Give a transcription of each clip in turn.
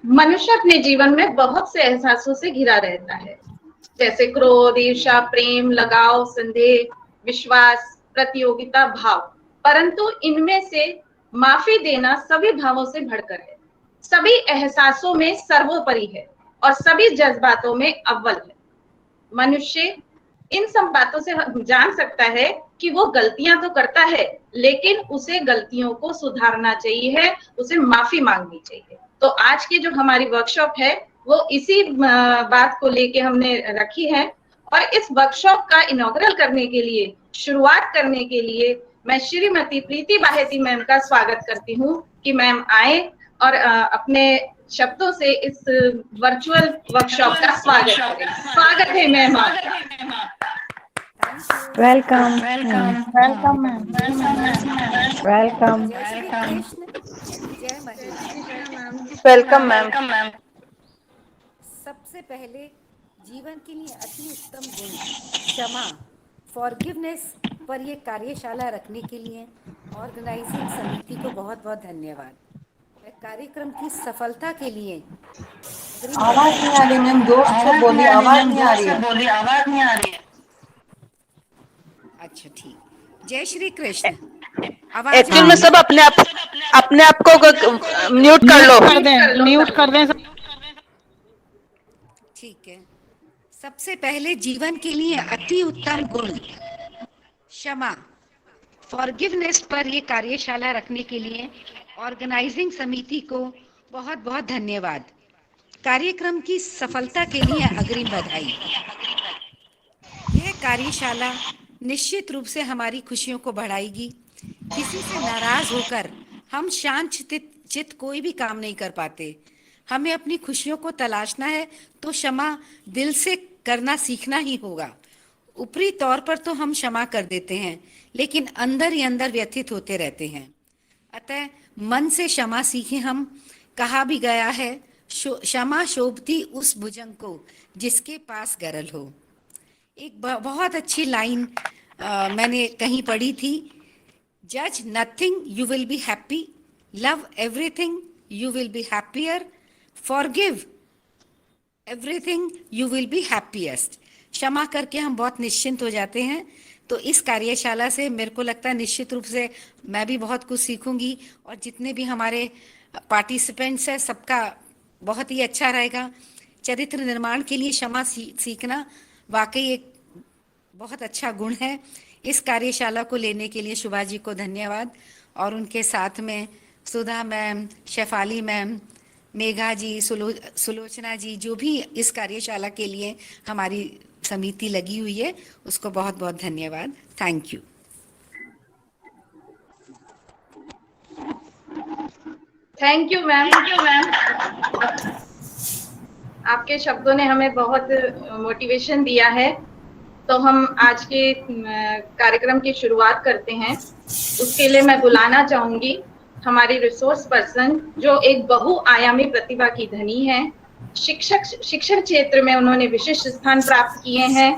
मनुष्य अपने जीवन में बहुत से एहसासों से घिरा रहता है, जैसे क्रोध, ईर्ष्या, प्रेम, लगाव, संदेह, विश्वास, प्रतियोगिता भाव। परंतु इनमें से माफी देना सभी भावों से बढ़कर है, सभी एहसासों में सर्वोपरि है और सभी जज्बातों में अव्वल है। मनुष्य इन सब बातों से जान सकता है कि वो गलतियां तो करता है, लेकिन उसे गलतियों को सुधारना चाहिए, उसे माफी मांगनी चाहिए। तो आज की जो हमारी वर्कशॉप है वो इसी बात को लेके हमने रखी है। और इस वर्कशॉप का इनॉग्रल करने के लिए, शुरुआत करने के लिए मैं श्रीमती प्रीति बाहेती मैम का स्वागत करती हूँ कि मैम आए और अपने शब्दों से इस वर्चुअल वर्कशॉप का स्वागत करें। स्वागत है मैम आपका। Welcome welcome ma'am. वेलकम। जय श्री कृष्ण। जय महेश। Welcome ma'am. सबसे पहले जीवन के लिए अति उत्तम गुण क्षमा, फॉरगिवनेस पर यह कार्यशाला रखने के लिए ऑर्गेनाइजिंग समिति को बहुत बहुत धन्यवाद। कार्यक्रम की सफलता के लिए आवाज नहीं आ रही मैम, जोर से बोलिए, आवाज नहीं आ रही है। अच्छा ठीक। जय श्री कृष्ण। आवाज एक्चुअल में सब अपने आप को म्यूट कर लो। म्यूट कर दें। ठीक है। सबसे पहले जीवन के लिए अति उत्तम गुण क्षमा, फॉरगिवनेस पर यह कार्यशाला रखने के लिए ऑर्गेनाइजिंग समिति को बहुत बहुत धन्यवाद। कार्यक्रम की सफलता के लिए अग्रिम बधाई। यह कार्यशाला निश्चित रूप से हमारी खुशियों को बढ़ाएगी। किसी से नाराज होकर हम शांत चित कोई भी काम नहीं कर पाते। हमें अपनी खुशियों को तलाशना है तो क्षमा दिल से करना सीखना ही होगा। ऊपरी तौर पर तो हम क्षमा कर देते हैं, लेकिन अंदर ही अंदर व्यथित होते रहते हैं। अतः मन से क्षमा सीखें हम। कहा भी गया है, क्षमा शोभती उस भुजंग को जिसके पास गरल हो। एक बहुत अच्छी लाइन मैंने कहीं पढ़ी थी, जज nothing you will be happy, love everything you will be happier, forgive everything you will be happiest. क्षमा करके हम बहुत निश्चिंत हो जाते हैं। तो इस कार्यशाला से मेरे को लगता है निश्चित रूप से मैं भी बहुत कुछ सीखूंगी और जितने भी हमारे पार्टिसिपेंट्स हैं सबका बहुत ही अच्छा रहेगा। चरित्र निर्माण के लिए क्षमा सीखना वाकई एक बहुत अच्छा गुण है। इस कार्यशाला को लेने के लिए शुभा जी को धन्यवाद और उनके साथ में सुधा मैम, शेफाली मैम, मेघा जी, सुलोचना जी, जो भी इस कार्यशाला के लिए हमारी समिति लगी हुई है उसको बहुत बहुत धन्यवाद। Thank you. Thank you ma'am. आपके शब्दों ने हमें बहुत मोटिवेशन दिया है। तो हम आज के कार्यक्रम की शुरुआत करते हैं। उसके लिए मैं बुलाना चाहूंगी हमारी रिसोर्स पर्सन, जो एक बहुआयामी प्रतिभा की धनी है। शिक्षण क्षेत्र में उन्होंने विशिष्ट स्थान प्राप्त किए हैं।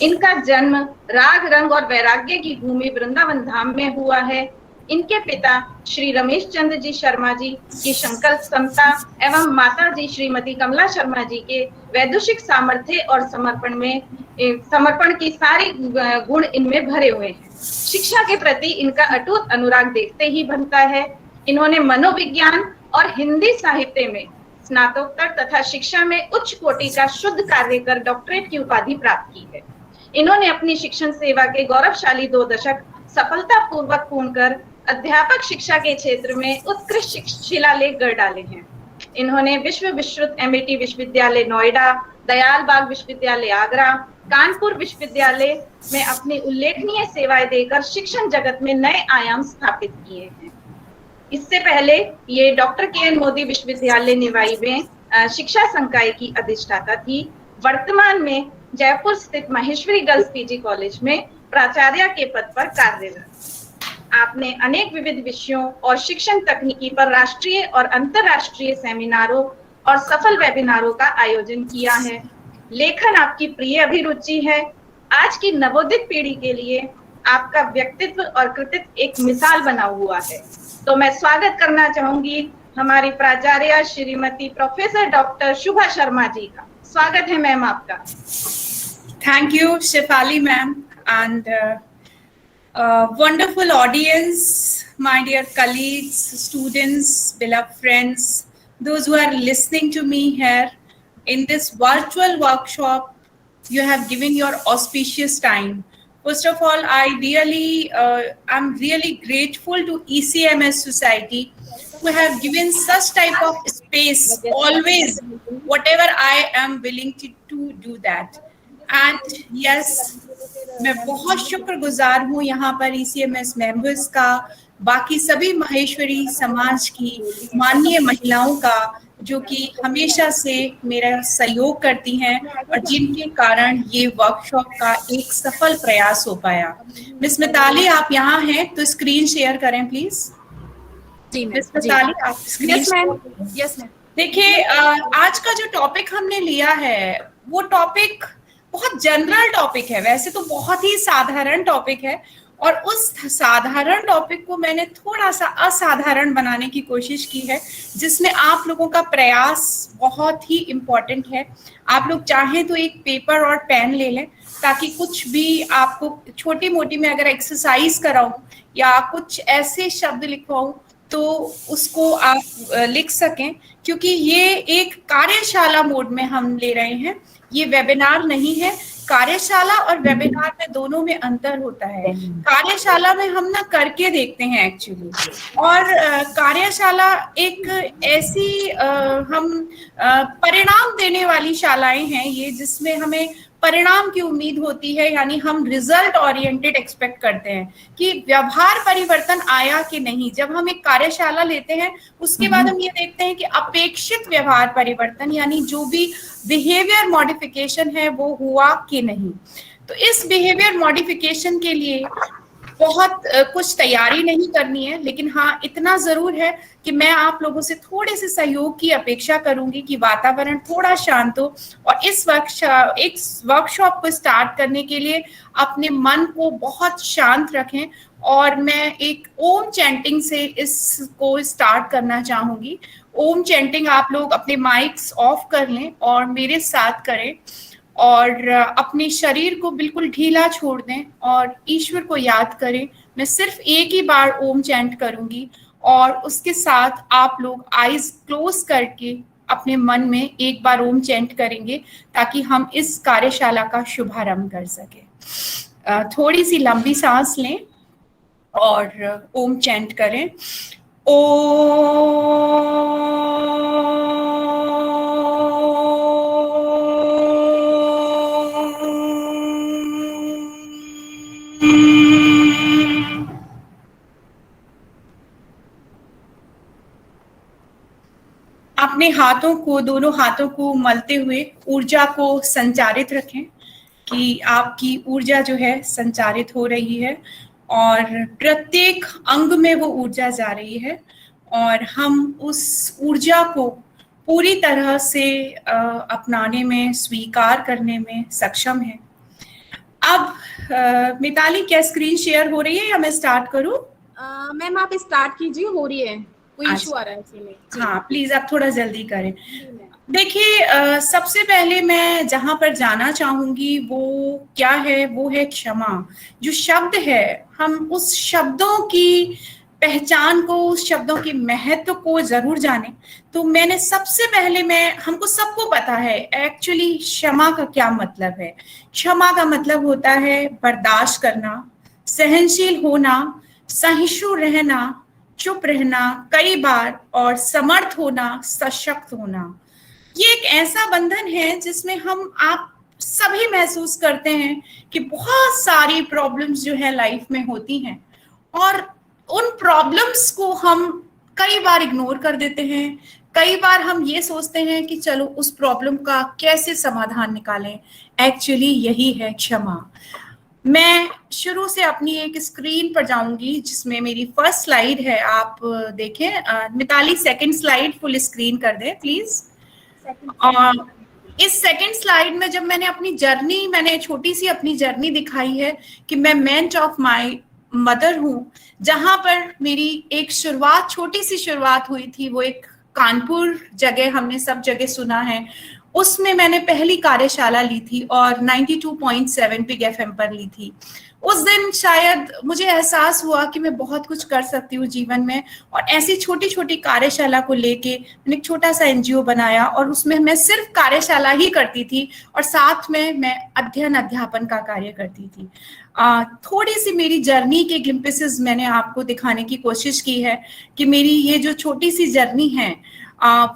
इनका जन्म राग, रंग और वैराग्य की भूमि वृंदावन धाम में हुआ है। इनके पिता श्री रमेश चंद्र जी शर्मा जी की संकल्प समता एवं माता जी श्रीमती कमला शर्मा जी के वैदुषिक सामर्थ्य और समर्पण की सारी गुण इनमें भरे हुए हैं। शिक्षा के प्रति इनका अटूट अनुराग देखते ही बनता है। इन्होंने मनोविज्ञान और हिंदी साहित्य में स्नातकोत्तर तथा शिक्षा में उच्च कोटि का शुद्ध कार्य कर डॉक्टरेट की उपाधि प्राप्त की है। इन्होंने अपनी शिक्षण सेवा के गौरवशाली 2 दशक सफलतापूर्वक पूर्ण कर अध्यापक शिक्षा के क्षेत्र में उत्कृष्ट शिलालेख गढ़ डाले हैं। इन्होंने विश्व विश्रुत एमआईटी विश्वविद्यालय नोएडा, दयाल बाग विश्वविद्यालय आगरा, कानपुर विश्वविद्यालय में अपनी उल्लेखनीय सेवाएं देकर शिक्षण जगत में नए आयाम स्थापित किए हैं। इससे पहले ये डॉक्टर के.एन. मोदी विश्वविद्यालय निवाई में शिक्षा संकाय की अधिष्ठाता थी। वर्तमान में जयपुर स्थित माहेश्वरी गर्ल्स पीजी कॉलेज में प्राचार्य के पद पर कार्यरत। आपने अनेक विविध विषयों और शिक्षण तकनीकी पर राष्ट्रीय और अंतर्राष्ट्रीय सेमिनारों और सफल वेबिनारों का आयोजन किया है। लेखन आपकी प्रिय अभिरुचि है। आज की नवोदित पीढ़ी के लिए आपका व्यक्तित्व और कृतित्व एक मिसाल बना हुआ है। तो मैं स्वागत करना चाहूंगी हमारी प्राचार्य श्रीमती प्रोफेसर डॉक्टर शुभा शर्मा जी का। स्वागत है मैम आपका। Thank you, Shefali ma'am, and wonderful audience, my dear colleagues, students, beloved friends, those who are listening to me here in this virtual workshop. You have given your auspicious time. First of all, I'm really grateful to ECMS Society who have given such type of space always, whatever I am willing to do that. And yes, मैं बहुत शुक्रगुजार हूँ यहाँ पर ECMS members का, बाकी सभी माहेश्वरी समाज की माननीय महिलाओं का, जो कि हमेशा से मेरा सहयोग करती हैं और जिनके कारण ये वर्कशॉप का एक सफल प्रयास हो पाया। मिस मिताली, आप यहाँ हैं तो स्क्रीन शेयर करें प्लीज। मिस मिताली, आप स्क्रीन। Yes ma'am. देखिए, आज का जो टॉपिक हमने लिया है वो टॉपिक बहुत जनरल टॉपिक है, वैसे तो बहुत ही साधारण टॉपिक है, और उस साधारण टॉपिक को मैंने थोड़ा सा असाधारण बनाने की कोशिश की है, जिसमें आप लोगों का प्रयास बहुत ही इम्पोर्टेंट है। आप लोग चाहें तो एक पेपर और पेन ले लें, ताकि कुछ भी आपको छोटी मोटी में अगर एक्सरसाइज कराऊं या कुछ ऐसे शब्द लिखवाऊं तो उसको आप लिख सकें, क्योंकि ये एक कार्यशाला मोड में हम ले रहे हैं, ये वेबिनार नहीं है। कार्यशाला और वेबिनार में दोनों में अंतर होता है। कार्यशाला में हम ना करके देखते हैं एक्चुअली, और कार्यशाला एक ऐसी हम परिणाम देने वाली शालाएं हैं ये, जिसमें हमें परिणाम की उम्मीद होती है, यानी हम रिजल्ट ओरिएंटेड एक्सपेक्ट करते हैं कि व्यवहार परिवर्तन आया कि नहीं। जब हम एक कार्यशाला लेते हैं उसके बाद हम ये देखते हैं कि अपेक्षित व्यवहार परिवर्तन, यानी जो भी बिहेवियर मॉडिफिकेशन है वो हुआ कि नहीं। तो इस बिहेवियर मॉडिफिकेशन के लिए बहुत कुछ तैयारी नहीं करनी है, लेकिन हाँ इतना जरूर है कि मैं आप लोगों से थोड़े से सहयोग की अपेक्षा करूंगी कि वातावरण थोड़ा शांत हो, और इस वर्कशॉप को स्टार्ट करने के लिए अपने मन को बहुत शांत रखें। और मैं एक ओम चैंटिंग से इसको स्टार्ट करना चाहूंगी। ओम चैंटिंग आप लोग अपने माइक्स ऑफ कर लें और मेरे साथ करें, और अपने शरीर को बिल्कुल ढीला छोड़ दें और ईश्वर को याद करें। मैं सिर्फ एक ही बार ओम चैंट करूंगी, और उसके साथ आप लोग आईज क्लोज करके अपने मन में एक बार ओम चैंट करेंगे, ताकि हम इस कार्यशाला का शुभारंभ कर सके। थोड़ी सी लंबी सांस लें और ओम चैंट करें। अपने हाथों को, दोनों हाथों को मलते हुए ऊर्जा को संचारित रखें, कि आपकी ऊर्जा जो है संचारित हो रही है और प्रत्येक अंग में वो ऊर्जा जा रही है, और हम उस ऊर्जा को पूरी तरह से अपनाने में, स्वीकार करने में सक्षम हैं। अब मिताली, क्या स्क्रीन शेयर हो रही है या मैं स्टार्ट करूं? मैम आप स्टार्ट कीजिए, हो रही है, कोई इशू आ रहा है इसमें। हाँ प्लीज आप थोड़ा जल्दी करें। देखिए, सबसे पहले मैं जहां पर जाना चाहूंगी वो क्या है, वो है क्षमा। जो शब्द है, हम उस शब्दों की पहचान को, उस शब्दों के महत्व को जरूर जाने। तो मैंने सबसे पहले, हमको सबको पता है एक्चुअली क्षमा का क्या मतलब है। क्षमा का मतलब होता है बर्दाश्त करना, सहनशील होना, सहिष्णु रहना, चुप रहना कई बार, और समर्थ होना, सशक्त होना। ये एक ऐसा बंधन है जिसमें आप सभी महसूस करते हैं कि बहुत सारी प्रॉब्लम्स जो है लाइफ में होती हैं, और उन प्रॉब्लम्स को हम कई बार इग्नोर कर देते हैं। कई बार हम ये सोचते हैं कि चलो उस प्रॉब्लम का कैसे समाधान निकालें। एक्चुअली यही है क्षमा। मैं शुरू से अपनी एक स्क्रीन पर जाऊंगी जिसमें मेरी फर्स्ट स्लाइड है, आप देखें। Mitali, second slide full screen कर दें प्लीज। इस सेकंड स्लाइड में जब मैंने अपनी जर्नी, मैंने छोटी सी अपनी जर्नी दिखाई है कि मैं मेंट ऑफ मदर हूँ। जहाँ पर मेरी एक शुरुआत, छोटी सी शुरुआत हुई थी, वो एक कानपुर जगह, हमने सब जगह सुना है, उसमें मैंने पहली कार्यशाला ली थी और 92.7 पिग एफएम पर ली थी। उस दिन शायद मुझे एहसास हुआ कि मैं बहुत कुछ कर सकती हूँ जीवन में, और ऐसी छोटी छोटी कार्यशाला को लेके मैंने एक छोटा सा एनजीओ बनाया और उसमें मैं सिर्फ कार्यशाला ही करती थी और साथ में मैं अध्यापन का कार्य करती थी। थोड़ी सी मेरी जर्नी के ग्लिम्पसेस मैंने आपको दिखाने की कोशिश की है कि मेरी ये जो छोटी सी जर्नी है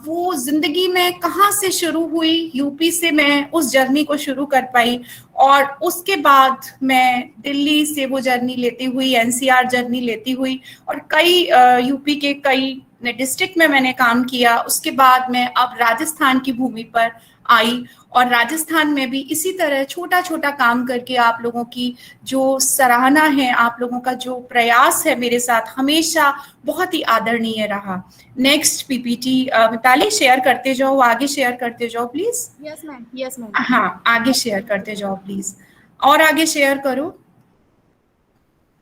वो जिंदगी में कहाँ से शुरू हुई। यूपी से मैं उस जर्नी को शुरू कर पाई और उसके बाद मैं दिल्ली से वो जर्नी लेती हुई, एनसीआर जर्नी लेती हुई और कई यूपी के कई डिस्ट्रिक्ट में मैंने काम किया। उसके बाद मैं अब राजस्थान की भूमि पर आई और राजस्थान में भी इसी तरह छोटा छोटा काम करके आप लोगों की जो सराहना है, आप लोगों का जो प्रयास है मेरे साथ, हमेशा बहुत ही आदरणीय रहा। नेक्स्ट पीपीटी मिताली शेयर करते जाओ, आगे शेयर करते जाओ please. Yes ma'am, yes ma'am. हाँ, आगे शेयर करते जाओ प्लीज, और आगे शेयर करो।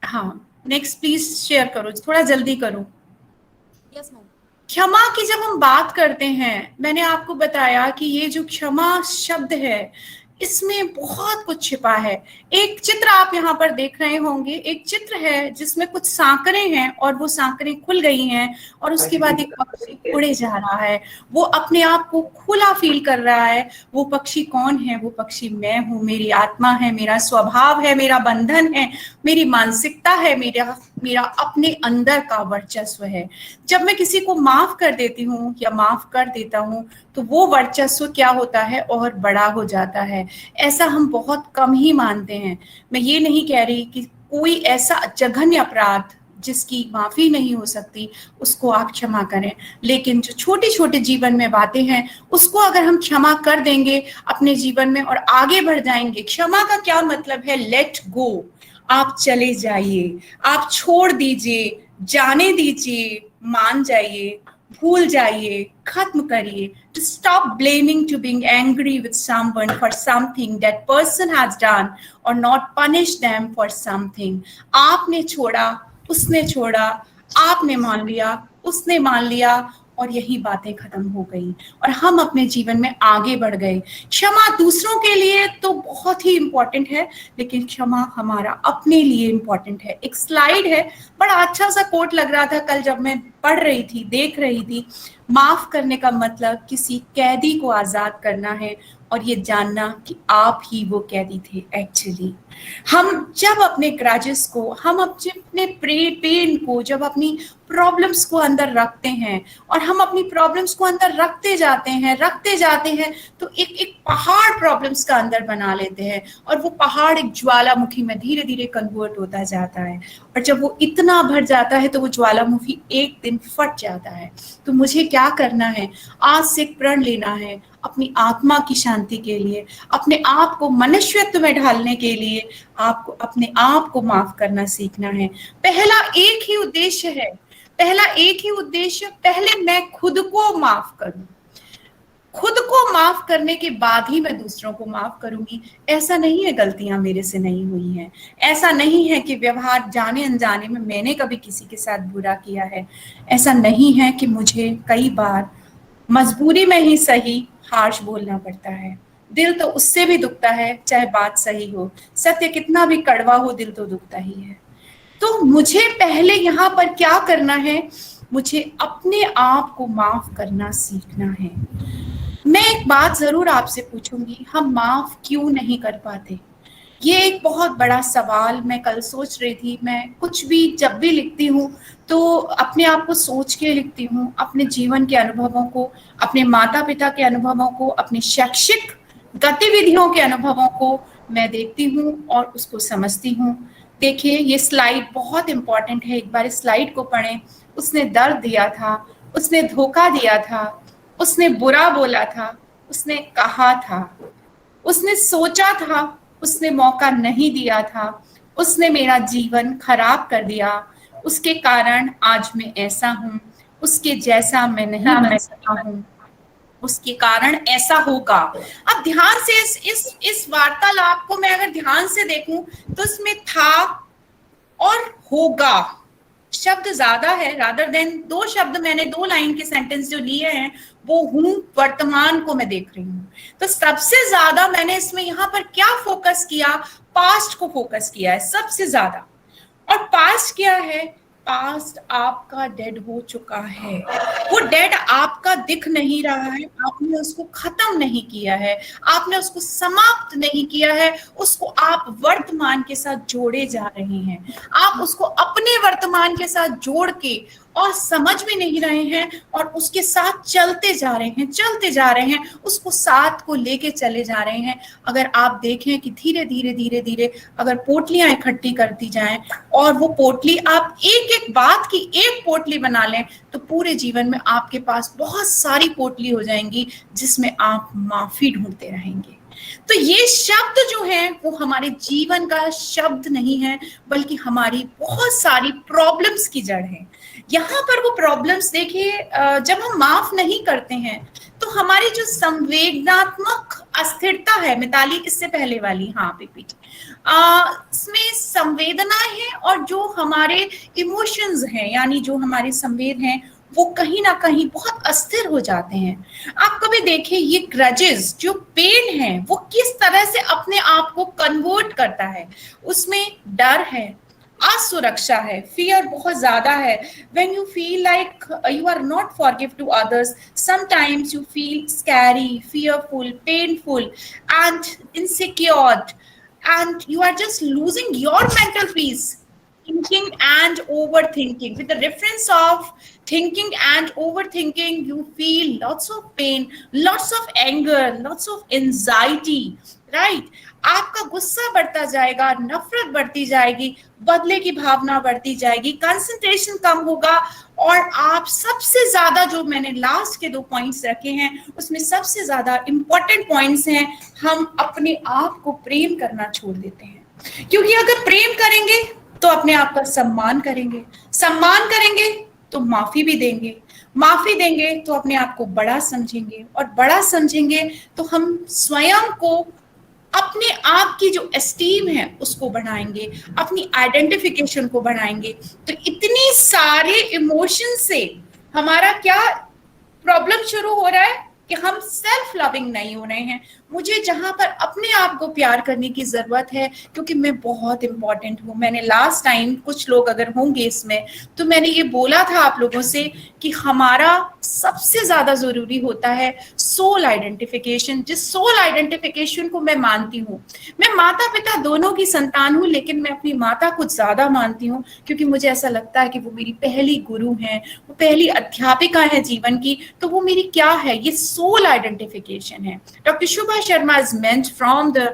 हाँ, नेक्स्ट प्लीज शेयर करो, थोड़ा जल्दी करो। Yes ma'am. क्षमा की जब हम बात करते हैं, मैंने आपको बताया कि ये जो क्षमा शब्द है इसमें बहुत कुछ छिपा है। एक चित्र आप यहाँ पर देख रहे होंगे, एक चित्र है जिसमें कुछ सांकरें हैं और वो सांकरें खुल गई हैं और उसके बाद एक पक्षी उड़े जा रहा है। वो अपने आप को खुला फील कर रहा है। वो पक्षी कौन है? वो पक्षी मैं हूँ, मेरी आत्मा है, मेरा स्वभाव है, मेरा बंधन है, मेरी मानसिकता है, मेरा अपने अंदर का वर्चस्व है। जब मैं किसी को माफ कर देती हूँ या माफ कर देता हूँ तो वो वर्चस्व क्या होता है और बड़ा हो जाता है। ऐसा हम बहुत कम ही मानते हैं। मैं ये नहीं कह रही कि कोई ऐसा जघन्य अपराध जिसकी माफी नहीं हो सकती उसको आप क्षमा करें, लेकिन जो छोटी छोटी जीवन में बातें हैं उसको अगर हम क्षमा कर देंगे अपने जीवन में और आगे बढ़ जाएंगे। क्षमा का क्या मतलब है? लेट गो, आप चले जाइए, आप छोड़ दीजिए, जाने दीजिए, मान जाइए, भूल जाइए, खत्म करिए। To stop blaming, to being angry with someone for something that person has done or not punish them for something. आपने छोड़ा, उसने छोड़ा, आपने मान लिया, उसने मान लिया और यही बातें खत्म हो गई और हम अपने जीवन में आगे बढ़ गए। क्षमा दूसरों के लिए तो बहुत ही इंपॉर्टेंट है, लेकिन क्षमा हमारा अपने लिए इंपॉर्टेंट है। एक स्लाइड है, बड़ा अच्छा सा कोट लग रहा था कल जब मैं पढ़ रही थी, देख रही थी। माफ करने का मतलब किसी कैदी को आजाद करना है और ये जानना कि आप ही वो कैदी थे एक्चुअली। हम जब अपने ग्रजेस को, हम अपने पेन को, जब अपनी प्रॉब्लम्स को अंदर रखते हैं और हम अपनी प्रॉब्लम्स को अंदर रखते जाते हैं तो एक पहाड़ प्रॉब्लम्स का अंदर बना लेते हैं और वो पहाड़ एक ज्वालामुखी में धीरे धीरे कन्वर्ट होता जाता है और जब वो इतना भर जाता है तो वो ज्वालामुखी एक दिन फट जाता है। तो मुझे क्या करना है? आज से प्रण लेना है अपनी आत्मा की शांति के लिए, अपने आप को मनुष्यत्व में ढालने के लिए आपको अपने आप को माफ करना सीखना है। पहला एक ही उद्देश्य, पहले मैं खुद को माफ करूं, खुद को माफ करने के बाद ही मैं दूसरों को माफ करूंगी। ऐसा नहीं है गलतियां मेरे से नहीं हुई हैं, ऐसा नहीं है कि व्यवहार जाने अनजाने में मैंने कभी किसी के साथ बुरा किया है, ऐसा नहीं है कि मुझे कई बार मजबूरी में ही सही हार्श बोलना पड़ता है। दिल तो उससे भी दुखता है चाहे बात सही हो, सत्य कितना भी कड़वा हो दिल तो दुखता ही है। तो मुझे पहले यहाँ पर क्या करना है? मुझे अपने आप को माफ करना सीखना है। मैं एक बात जरूर आपसे पूछूंगी, हम माफ क्यों नहीं कर पाते? ये एक बहुत बड़ा सवाल मैं कल सोच रही थी। मैं कुछ भी जब भी लिखती हूँ तो अपने आप को सोच के लिखती हूँ, अपने जीवन के अनुभवों को, अपने माता पिता के अनुभवों को, अपनी शैक्षिक गतिविधियों के अनुभवों को मैं देखती हूँ और उसको समझती हूँ। देखिए ये स्लाइड बहुत इंपॉर्टेंट है, एक बार इस स्लाइड को पढ़ें। उसने दर्द दिया था, उसने धोखा दिया था, उसने बुरा बोला था, उसने कहा था, उसने सोचा था, उसने मौका नहीं दिया था, उसने मेरा जीवन खराब कर दिया, उसके कारण आज मैं ऐसा हूँ, उसके जैसा मैं नहीं बन सका हूँ, उसके कारण ऐसा होगा। अब ध्यान से इस वार्तालाप को मैं अगर ध्यान से देखूं तो इसमें था, और होगा शब्द ज्यादा है, रादर देन 2 शब्द मैंने 2 लाइन के सेंटेंस जो लिए हैं वो हूं वर्तमान को मैं देख रही हूं। तो सबसे ज्यादा मैंने इसमें यहां पर क्या फोकस किया, पास्ट को फोकस किया है सबसे ज्यादा। और पास्ट क्या है, पास्ट आपका डेड हो चुका है, वो डेड आपका दिख नहीं रहा है, आपने उसको खत्म नहीं किया है, आपने उसको समाप्त नहीं किया है, उसको आप वर्तमान के साथ जोड़े जा रहे हैं, आप उसको अपने वर्तमान के साथ जोड़ के और समझ भी नहीं रहे हैं और उसके साथ चलते जा रहे हैं, उसको साथ को लेके चले जा रहे हैं। अगर आप देखें कि धीरे धीरे अगर पोटलियां इकट्ठी करती जाएं और वो पोटली आप एक एक बात की एक पोटली बना लें तो पूरे जीवन में आपके पास बहुत सारी पोटली हो जाएंगी जिसमें आप माफी ढूंढते रहेंगे। तो ये शब्द जो है वो हमारे जीवन का शब्द नहीं है बल्कि हमारी बहुत सारी प्रॉब्लम्स की जड़ है। यहाँ पर वो प्रॉब्लम्स देखिए, जब हम माफ नहीं करते हैं तो हमारी जो संवेदनात्मक अस्थिरता है, मिताली इससे पहले वाली, हाँ रिपीट, इसमें संवेदना है और जो हमारे इमोशंस हैं यानी जो हमारे संवेद हैं वो कहीं ना कहीं बहुत अस्थिर हो जाते हैं। आप कभी देखिए ये ग्रजेस जो पेन है वो किस तरह से अपने आप को कन्वर्ट करता है, उसमें डर है, असुरक्षा है, फियर बहुत ज्यादा है। when you feel like you are not forgive to others, sometimes you feel scary, fearful, painful and insecure and you are just losing your mental peace, thinking and overthinking. With the reference of thinking and overthinking, you feel lots of pain, lots of anger, lots of anxiety, right? आपका गुस्सा बढ़ता जाएगा, नफरत बढ़ती जाएगी, बदले की भावना बढ़ती जाएगी, कंसंट्रेशन कम होगा और आप सबसे ज्यादा जो मैंने लास्ट के 2 पॉइंट्स रखे हैं उसमें सबसे ज्यादा इंपॉर्टेंट पॉइंट्स हैं, हम अपने आप को प्रेम करना छोड़ देते हैं। क्योंकि अगर प्रेम करेंगे तो अपने आप का सम्मान करेंगे, सम्मान करेंगे तो माफी भी देंगे, माफी देंगे तो अपने आप को बड़ा समझेंगे और बड़ा समझेंगे तो हम स्वयं को, अपने आप की जो एस्टीम है उसको बढ़ाएंगे, अपनी आइडेंटिफिकेशन को बढ़ाएंगे। तो इतनी सारे इमोशन से हमारा क्या प्रॉब्लम शुरू हो रहा है कि हम सेल्फ लविंग नहीं हो रहे हैं। मुझे जहां पर अपने आप को प्यार करने की जरूरत है क्योंकि मैं बहुत इंपॉर्टेंट हूं। मैंने लास्ट टाइम, कुछ लोग अगर होंगे इसमें, तो मैंने ये बोला था आप लोगों से कि हमारा सबसे ज्यादा जरूरी होता है सोल आइडेंटिफिकेशन, जिस सोल आइडेंटिफिकेशन को मैं मानती हूँ। मैं माता पिता दोनों की संतान हूँ लेकिन मैं अपनी माता को ज्यादा मानती हूँ क्योंकि मुझे ऐसा लगता है कि वो मेरी पहली गुरु है, वो पहली अध्यापिका है जीवन की। तो वो मेरी क्या है, ये सोल आइडेंटिफिकेशन है। Doctor Shubha Sharma is meant from the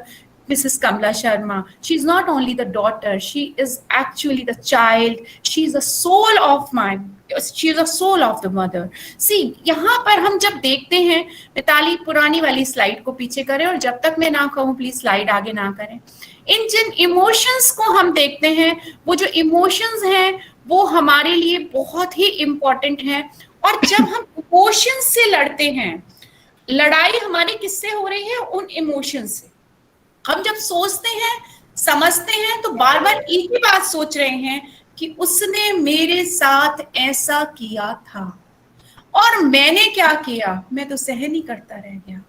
Mrs. Kamala Sharma. She is not only the daughter, she is actually the child. She is the soul of she is the soul of the mother. See, यहाँ पर हम जब देखते हैं, मिताली पुरानी वाली slide को पीछे करें और जब तक मैं ना कहूँ प्लीज स्लाइड आगे ना करें। इन जिन इमोशंस को हम देखते हैं, वो जो इमोशंस हैं वो हमारे लिए बहुत ही इम्पोर्टेंट हैं। और जब हम इमोशंस से लड़ते हैं, लड़ाई हमारी किससे हो रही है, उन इमोशन से। हम जब सोचते हैं, समझते हैं तो बार बार एक ही बात सोच रहे हैं कि उसने मेरे साथ ऐसा किया था और मैंने क्या किया, मैं तो सहन ही करता रह गया।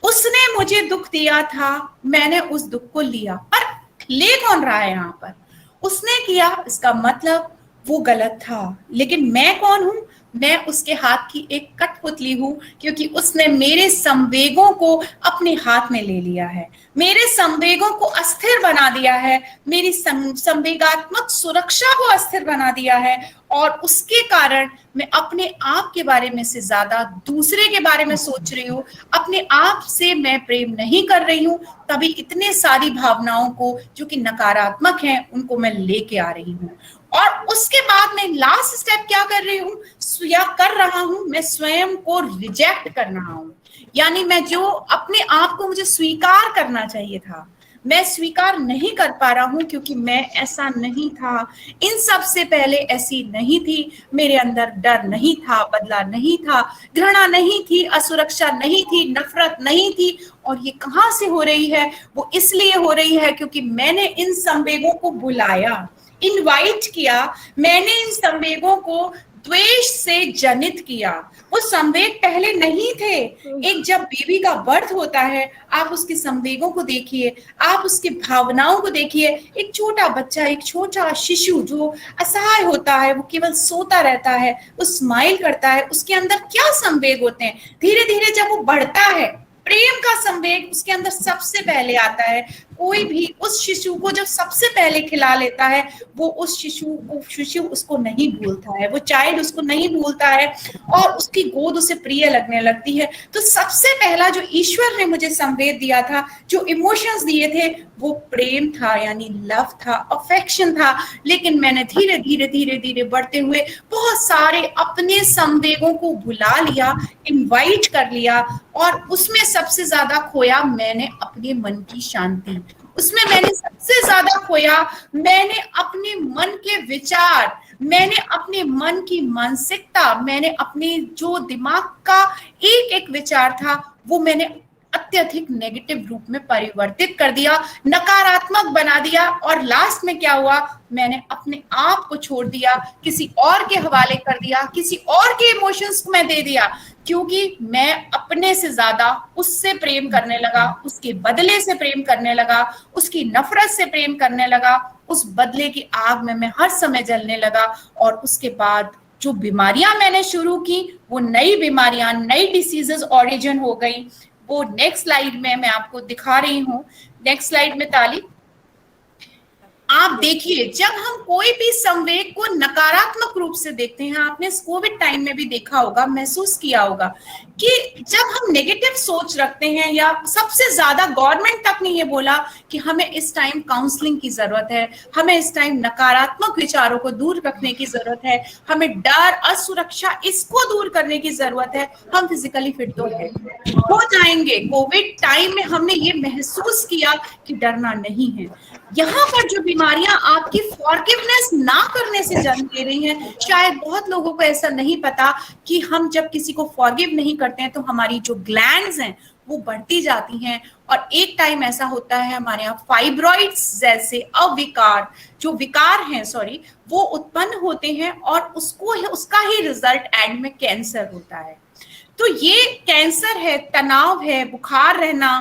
उसने मुझे दुख दिया था, मैंने उस दुख को लिया। पर ले कौन रहा है यहाँ पर, उसने किया, इसका मतलब वो गलत था। लेकिन मैं कौन हूं, मैं उसके हाथ की एक कठपुतली हूं क्योंकि उसने मेरे संवेगों को अपने हाथ में ले लिया है, मेरे संवेगों को अस्थिर बना दिया है, मेरी संवेगात्मक सुरक्षा को अस्थिर बना दिया है और उसके कारण मैं अपने आप के बारे में से ज्यादा दूसरे के बारे में सोच रही हूँ, अपने आप से मैं प्रेम नहीं कर रही हूँ। तभी इतने सारी भावनाओं को जो कि नकारात्मक हैं उनको मैं लेके आ रही हूँ। और उसके बाद मैं लास्ट स्टेप क्या कर रही हूँ या कर रहा हूँ, मैं स्वयं को रिजेक्ट कर रहा हूँ। यानी मैं जो अपने आप को मुझे स्वीकार करना चाहिए था, मैं स्वीकार नहीं कर पा रहा हूं क्योंकि मैं ऐसा नहीं था, इन सब से पहले ऐसी नहीं थी, मेरे अंदर डर नहीं था, बदला नहीं था, घृणा नहीं थी, असुरक्षा नहीं थी, नफरत नहीं थी। और ये कहां से हो रही है, वो इसलिए हो रही है क्योंकि मैंने इन संवेगों को बुलाया, इनवाइट किया, मैंने इन संवेगों को द्वेष से जनित किया। वो संवेग पहले नहीं थे। एक जब बेबी का बर्थ होता है, आप उसके संवेगों को देखिए, आप उसकी भावनाओं को देखिए। एक छोटा बच्चा, एक छोटा शिशु जो असहाय होता है, वो केवल सोता रहता है, वो स्माइल करता है, उसके अंदर क्या संवेग होते हैं। धीरे धीरे जब वो बढ़ता है, प्रेम का संवेग उसके अंदर सबसे पहले आता है। कोई भी उस शिशु को जब सबसे पहले खिला लेता है, वो उस शिशु उसको नहीं भूलता है, वो चाइल्ड उसको नहीं भूलता है और उसकी गोद उसे प्रिय लगने लगती है। तो सबसे पहला जो ईश्वर ने मुझे संवेद दिया था, जो इमोशंस दिए थे, वो प्रेम था, यानी लव था, अफेक्शन था। लेकिन मैंने धीरे धीरे धीरे धीरे बढ़ते हुए बहुत सारे अपने संवेगों को भुला लिया, इनवाइट कर लिया, और उसमें सबसे ज्यादा खोया मैंने अपने मन की शांति। उसमें मैंने सबसे ज्यादा खोया मैंने अपने मन के विचार, मैंने अपने मन की मानसिकता, मैंने अपने जो दिमाग का एक एक विचार था वो मैंने अत्यधिक नेगेटिव रूप में परिवर्तित कर दिया, नकारात्मक बना दिया। और लास्ट में क्या हुआ, मैंने अपने आप को छोड़ दिया, किसी और के हवाले कर दिया, किसी और के इमोशंस को मैं दे दिया, क्योंकि मैं अपने से ज्यादा उससे प्रेम करने लगा, उसके बदले से प्रेम करने लगा, उसकी नफरत से प्रेम करने लगा। उस बदले की आग में मैं हर समय जलने लगा। और उसके बाद जो बीमारियां मैंने शुरू की, वो नई बीमारियां, नई डिसीजेस ऑरिजिन हो गई। वो नेक्स्ट स्लाइड में मैं आपको दिखा रही हूँ। नेक्स्ट स्लाइड में ताली, आप देखिए, जब हम कोई भी संवेग को नकारात्मक रूप से देखते हैं, आपने इस कोविड टाइम में भी देखा होगा, महसूस किया होगा कि जब हम नेगेटिव सोच रखते हैं, या सबसे ज्यादा गवर्नमेंट तक ने ये बोला कि हमें इस टाइम काउंसलिंग की जरूरत है, हमें इस टाइम नकारात्मक विचारों को दूर रखने की जरूरत है, हमें डर, असुरक्षा, इसको दूर करने की जरूरत है। हम फिजिकली फिट तो हो जाएंगे। कोविड टाइम में हमने ये महसूस किया कि डरना नहीं है। यहाँ पर जो बीमारियां आपकी फॉरगिवनेस ना करने से जन्म ले रही हैं, शायद बहुत लोगों को ऐसा नहीं पता कि हम जब किसी को फॉरगिव नहीं करते हैं तो हमारी जो ग्लैंड्स हैं वो बढ़ती जाती हैं, और एक टाइम ऐसा होता है हमारे यहाँ फाइब्रॉइड्स जैसे अविकार, जो विकार हैं वो उत्पन्न होते हैं, और उसका ही रिजल्ट एंड में कैंसर होता है। तो ये कैंसर है, तनाव है, बुखार रहना,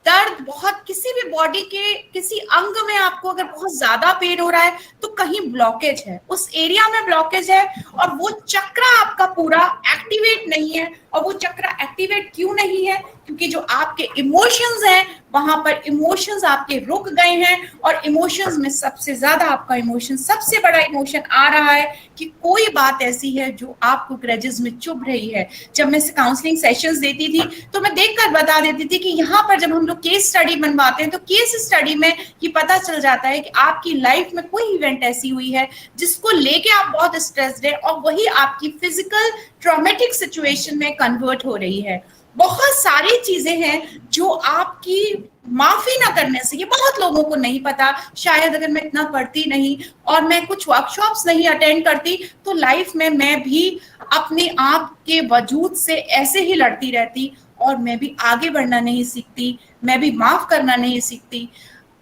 दर्द, बहुत किसी भी बॉडी के किसी अंग में आपको अगर बहुत ज्यादा पेन हो रहा है तो कहीं ब्लॉकेज है, उस एरिया में ब्लॉकेज है, और वो चक्र आपका पूरा एक्टिवेट नहीं है। और वो चक्र एक्टिवेट क्यों नहीं है? क्योंकि जो आपके इमोशंस हैं, वहां पर इमोशंस आपके रुक गए हैं, और इमोशंस में सबसे ज्यादा आपका इमोशन, सबसे बड़ा इमोशन आ रहा है कि कोई बात ऐसी है जो आपको ग्रजेस में चुभ रही है। जब मैं काउंसलिंग सेशंस देती थी तो मैं देखकर बता देती थी कि यहाँ पर जब हम लोग केस स्टडी बनवाते हैं तो केस स्टडी में ये पता चल जाता है कि आपकी लाइफ में कोई इवेंट ऐसी हुई है जिसको लेके आप बहुत स्ट्रेस्ड है, और वही आपकी फिजिकल ट्रॉमेटिक सिचुएशन में कन्वर्ट हो रही है। बहुत सारी चीजें हैं जो आपकी माफी ना करने से, ये बहुत लोगों को नहीं पता। शायद अगर मैं इतना पढ़ती नहीं और मैं कुछ वर्कशॉप्स नहीं अटेंड करती तो लाइफ में मैं भी अपने आप के वजूद से ऐसे ही लड़ती रहती, और मैं भी आगे बढ़ना नहीं सीखती, मैं भी माफ करना नहीं सीखती।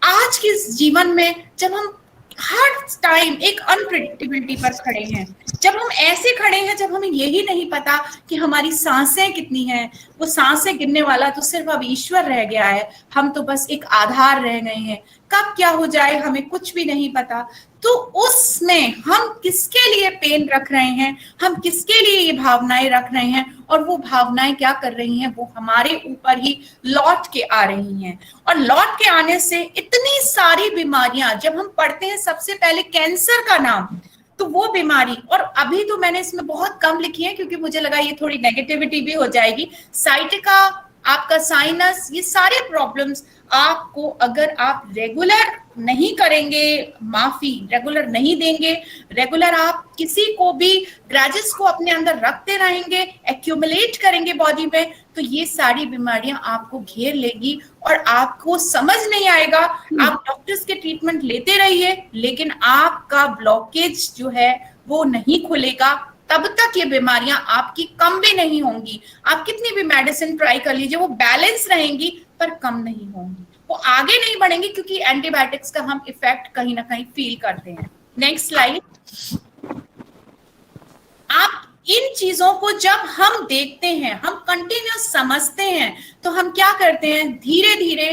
आज के जीवन में जब हम हर टाइम एक अनप्रेडिक्टेबिलिटी पर खड़े हैं, जब हम ऐसे खड़े हैं जब हमें यही नहीं पता कि हमारी सांसें कितनी हैं, वो सांसें गिनने वाला तो सिर्फ अब ईश्वर रह गया है, हम तो बस एक आधार रह गए हैं। कब क्या हो जाए हमें कुछ भी नहीं पता। तो उसमें हम किसके लिए पेन रख रहे हैं, हम किसके लिए ये भावनाएं रख रहे हैं, और वो भावनाएं क्या कर रही हैं, वो हमारे ऊपर ही लौट के आ रही हैं। और लौट के आने से इतनी सारी बीमारियां, जब हम पढ़ते हैं सबसे पहले कैंसर का नाम, तो वो बीमारी, और अभी तो मैंने इसमें बहुत कम लिखी है क्योंकि मुझे लगा ये थोड़ी नेगेटिविटी भी हो जाएगी। साइटिका, आपका साइनस, ये सारे प्रॉब्लम्स आपको, अगर आप रेगुलर नहीं करेंगे, माफी रेगुलर नहीं देंगे, रेगुलर आप किसी को भी ग्रजेस को अपने अंदर रखते रहेंगे, एक्यूमुलेट करेंगे बॉडी में, तो ये सारी बीमारियां आपको घेर लेगी और आपको समझ नहीं आएगा। आप डॉक्टर्स के ट्रीटमेंट लेते रहिए, लेकिन आपका ब्लॉकेज जो है वो नहीं खुलेगा। तब तक ये बीमारियां आपकी कम भी नहीं होंगी। आप कितनी भी मेडिसिन ट्राई कर लीजिए, वो बैलेंस रहेंगी पर कम नहीं होंगी। वो आगे नहीं बढ़ेंगे, क्योंकि एंटीबायोटिक्स का हम इफेक्ट कहीं ना कहीं फील करते हैं। Next slide. आप इन चीजों को जब हम देखते हैं, हम कंटिन्यूस समझते हैं, तो हम क्या करते हैं, धीरे धीरे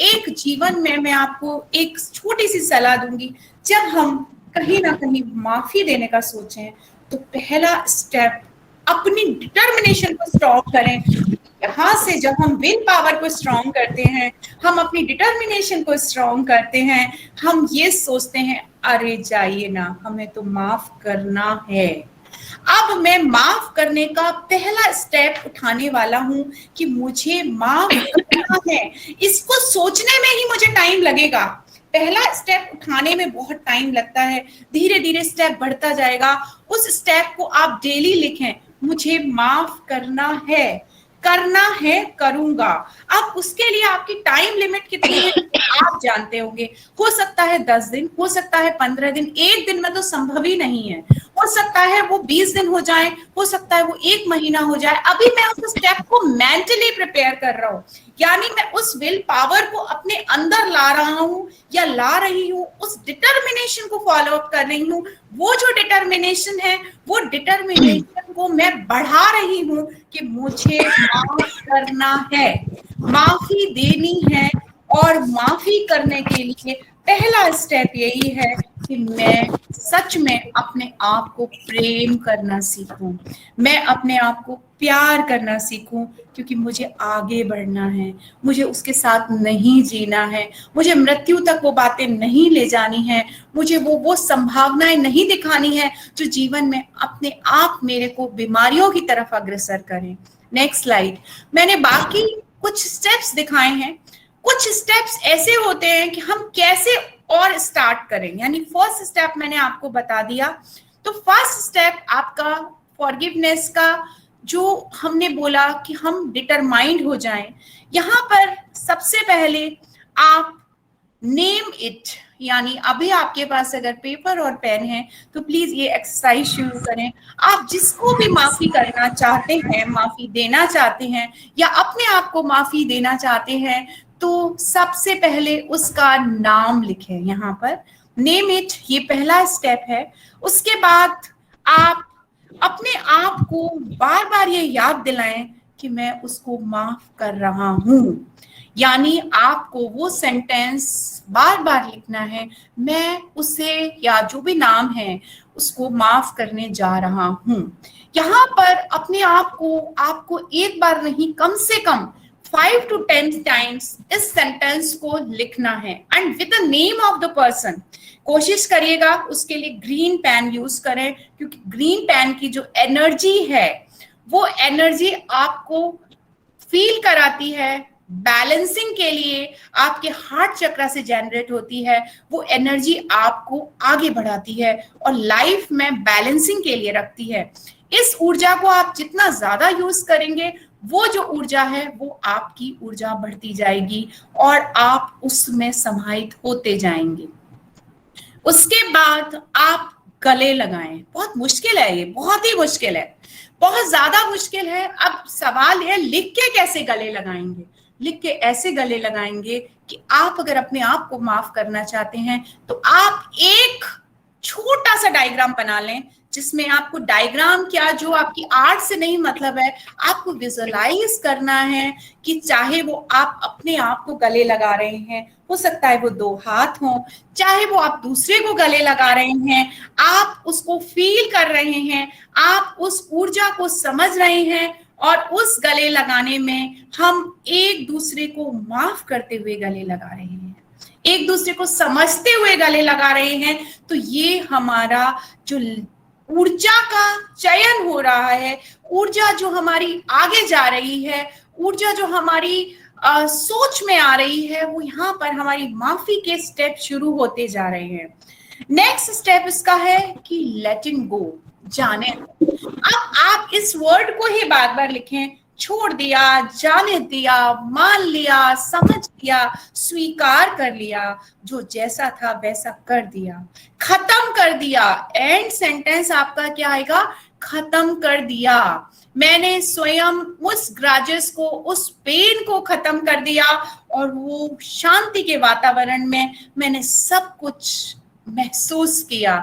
एक जीवन में, मैं आपको एक छोटी सी सलाह दूंगी, जब हम कहीं ना कहीं माफी देने का सोचें, तो पहला स्टेप अपनी डिटर्मिनेशन को स्ट्रॉन्ग करें। यहाँ से जब हम विल पावर को स्ट्रॉन्ग करते हैं, हम अपनी डिटर्मिनेशन को स्ट्रॉन्ग करते हैं, हम ये सोचते हैं, अरे जाइए ना, हमें तो माफ करना है। अब मैं माफ करने का पहला स्टेप उठाने वाला हूं कि मुझे माफ करना है। इसको सोचने में ही मुझे टाइम लगेगा, पहला स्टेप उठाने में बहुत टाइम लगता है, धीरे धीरे स्टेप बढ़ता जाएगा। उस स्टेप को आप डेली लिखें, मुझे माफ करना है, करना है, करूंगा। अब उसके लिए आपकी टाइम लिमिट कितनी है आप जानते होंगे, हो सकता है 10 दिन, हो सकता है 15 दिन, एक दिन में तो संभव ही नहीं है, हो सकता है वो 20 दिन हो जाए, हो सकता है वो 1 महीना हो जाए। अभी मैं उस स्टेप को मेंटली प्रिपेयर कर रहा हूं, यानी मैं उस विल पावर को अपने अंदर ला रहा हूं या ला रही हूं, उस डिटर्मिनेशन को फॉलो अप कर रही हूं। वो जो डिटर्मिनेशन है, वो डिटर्मिनेशन को मैं बढ़ा रही हूं कि मुझे माफ करना है, माफी देनी है। और माफी करने के लिए पहला स्टेप यही है कि मैं सच में अपने आप को प्रेम करना सीखूं, मैं अपने आप को प्यार करना सीखूं, क्योंकि मुझे आगे बढ़ना है, मुझे उसके साथ नहीं जीना है, मुझे मृत्यु तक वो बातें नहीं ले जानी है, मुझे वो संभावनाएं नहीं दिखानी है जो जीवन में अपने आप मेरे को बीमारियों की तरफ अग्रसर करें। Next slide. मैंने बाकी कुछ स्टेप्स दिखाए हैं, कुछ स्टेप्स ऐसे होते हैं कि हम कैसे और स्टार्ट करें, यानी फर्स्ट स्टेप मैंने आपको बता दिया। तो फर्स्ट स्टेप आपका फॉरगिवनेस का, जो हमने बोला कि हम डिटरमाइंड हो जाएं, यहाँ पर सबसे पहले आप नेम इट, यानी अभी आपके पास अगर पेपर और पेन है तो प्लीज ये एक्सरसाइज शुरू करें। आप जिसको भी माफी करना चाहते हैं, माफी देना चाहते हैं, या अपने आप को माफी देना चाहते हैं, तो सबसे पहले उसका नाम लिखें। यहाँ पर नेम इट, ये पहला स्टेप है। उसके बाद आप अपने आप को बार बार ये याद दिलाएं कि मैं उसको माफ कर रहा हूं, यानी आपको वो सेंटेंस बार बार लिखना है, मैं उसे या जो भी नाम है उसको माफ करने जा रहा हूं। यहाँ पर अपने आप को, आपको एक बार नहीं, कम से कम 5 to 10 टाइम्स इस सेंटेंस को लिखना है, and with the name of the person. कोशिश करिएगा उसके लिए ग्रीन पेन यूज करें, क्योंकि ग्रीन पेन की जो एनर्जी है, वो एनर्जी आपको फील कराती है, बैलेंसिंग के लिए आपके हार्ट चक्र से जनरेट होती है, वो एनर्जी आपको आगे बढ़ाती है और लाइफ में बैलेंसिंग के लिए रखती है। इस ऊर्जा को आप जितना ज्यादा यूज करेंगे, वो जो ऊर्जा है वो आपकी ऊर्जा बढ़ती जाएगी और आप उसमें समाहित होते जाएंगे। उसके बाद आप गले लगाएं। बहुत मुश्किल है ये, बहुत ही मुश्किल है, बहुत ज्यादा मुश्किल है। अब सवाल है लिख के कैसे गले लगाएंगे। लिख के ऐसे गले लगाएंगे कि आप अगर अपने आप को माफ करना चाहते हैं तो आप एक छोटा सा डायग्राम बना लें, जिसमें आपको डायग्राम क्या, जो आपकी आर्ट से नहीं मतलब है, आपको विजुअलाइज करना है कि चाहे वो आप अपने आप को गले लगा रहे हैं, हो सकता है वो 2 हाथ हों, चाहे वो आप दूसरे को गले लगा रहे हैं, आप उसको फील कर रहे हैं, आप उस ऊर्जा को समझ रहे हैं, और उस गले लगाने में हम एक दूसरे को माफ करते हुए गले लगा रहे हैं, एक दूसरे को समझते हुए गले लगा रहे हैं। तो ये हमारा जो ऊर्जा का चयन हो रहा है, ऊर्जा जो हमारी आगे जा रही है, ऊर्जा जो हमारी सोच में आ रही है, वो यहाँ पर हमारी माफी के स्टेप शुरू होते जा रहे हैं। नेक्स्ट स्टेप इसका है कि लेटिंग गो, जाने। अब आप इस वर्ड को ही बार बार लिखें, छोड़ दिया, जाने दिया, मान लिया, समझ लिया, स्वीकार कर लिया, जो जैसा था वैसा कर दिया, खत्म कर दिया। एंड सेंटेंस आपका क्या आएगा, खत्म कर दिया। मैंने स्वयं उस ग्राजेस को, उस पेन को खत्म कर दिया और वो शांति के वातावरण में मैंने सब कुछ महसूस किया।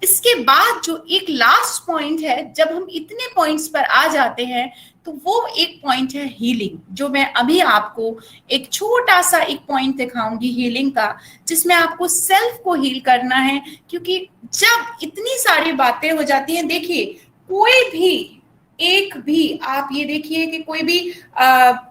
इसके बाद जो एक लास्ट पॉइंट है, जब हम इतने पॉइंट्स पर आ जाते हैं तो वो एक पॉइंट है हीलिंग, जो मैं अभी आपको एक छोटा सा एक पॉइंट दिखाऊंगी हीलिंग का, जिसमें आपको सेल्फ को हील करना है। क्योंकि जब इतनी सारी बातें हो जाती हैं, देखिए कोई भी एक भी, आप ये देखिए कि कोई भी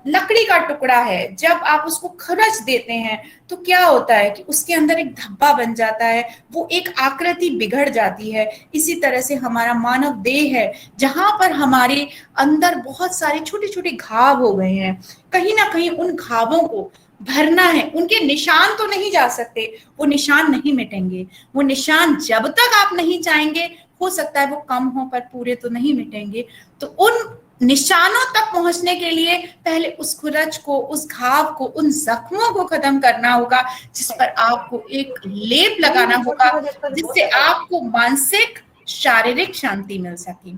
लकड़ी का टुकड़ा है, जब आप उसको खरच देते हैं तो क्या होता है कि उसके अंदर एक धब्बा बन जाता है, वो एक आकृति बिगड़ जाती है। इसी तरह से हमारा मानव देह है, जहां पर हमारे अंदर बहुत सारे छोटे छोटे घाव हो गए हैं, कहीं ना कहीं उन घावों को भरना है। उनके निशान तो नहीं जा सकते, वो निशान नहीं मिटेंगे। वो निशान जब तक आप नहीं चाहेंगे, हो सकता है वो कम हो पर पूरे तो नहीं मिटेंगे। तो उन निशानों तक पहुंचने के लिए पहले उस खुरच को, उस घाव को, उन जख्मों को खत्म करना होगा, जिस पर आपको एक लेप लगाना होगा, जिससे आपको मानसिक शारीरिक शांति मिल सके।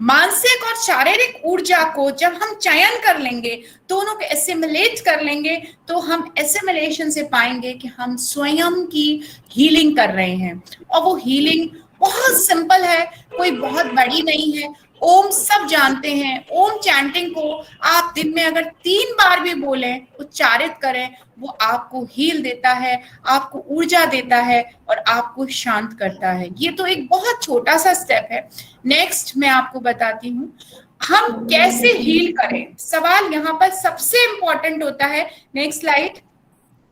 मानसिक और शारीरिक ऊर्जा को जब हम चयन कर लेंगे, दोनों को एसिमुलेट कर लेंगे, तो हम एसिमुलेशन से पाएंगे कि हम स्वयं की हीलिंग कर रहे हैं। और वो हीलिंग बहुत सिंपल है, कोई बहुत बड़ी नहीं है। ओम सब जानते हैं, ओम चैंटिंग को आप दिन में अगर 3 बार भी बोलें, उच्चारित करें, वो आपको हील देता है, आपको ऊर्जा देता है और आपको शांत करता है। ये तो एक बहुत छोटा सा स्टेप है। नेक्स्ट मैं आपको बताती हूँ हम कैसे हील करें। सवाल यहाँ पर सबसे इंपॉर्टेंट होता है, नेक्स्ट स्लाइड,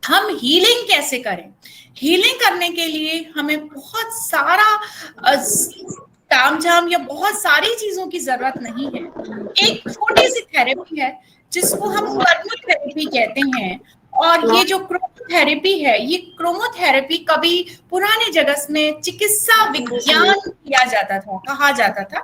हम हीलिंग कैसे करें। हीलिंग करने के लिए हमें बहुत सारा तामझाम या बहुत सारी चीजों की जरूरत नहीं है। एक छोटी सी थेरेपी है जिसको हम क्रोमोथेरेपी कहते हैं। और ये जो क्रोमोथेरेपी है, ये क्रोमोथेरेपी कभी पुराने जगत में चिकित्सा विज्ञान किया जाता था, कहा जाता था,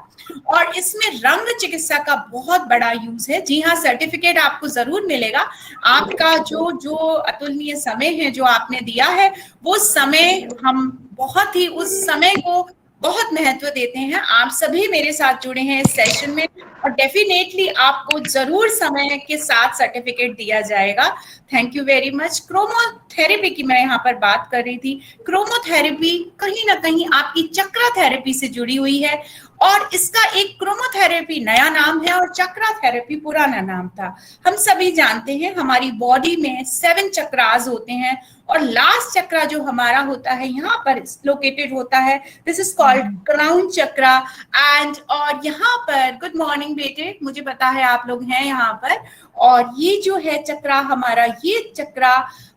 और इसमें रंग चिकित्सा का बहुत बड़ा यूज है। जी हाँ, सर्टिफिकेट आपको जरूर मिलेगा। आपका जो अतुलनीय समय है जो आपने दिया है, वो समय हम बहुत ही उस समय को बहुत महत्व देते हैं। आप सभी मेरे साथ जुड़े हैं इस सेशन में, और डेफिनेटली आपको जरूर समय के साथ सर्टिफिकेट दिया जाएगा। Thank you very much. Chromotherapy की मैं यहाँ पर बात कर रही थी। क्रोमोथेरेपी कहीं ना कहीं आपकी चक्रा थेरेपी से जुड़ी हुई है, और इसका एक क्रोमोथेरेपी नया नाम है और चक्रा थेरेपी पुराना नाम था। हम सभी जानते हैं हमारी बॉडी में 7 चक्रास होते हैं, और लास्ट चक्रा जो हमारा होता है यहाँ पर लोकेटेड होता है, this is called crown chakra. And और यहाँ पर, गुड मॉर्निंग बेटे, मुझे पता है आप लोग हैं यहाँ पर, और ये जो है चक्रा हमारा, ये चक्रा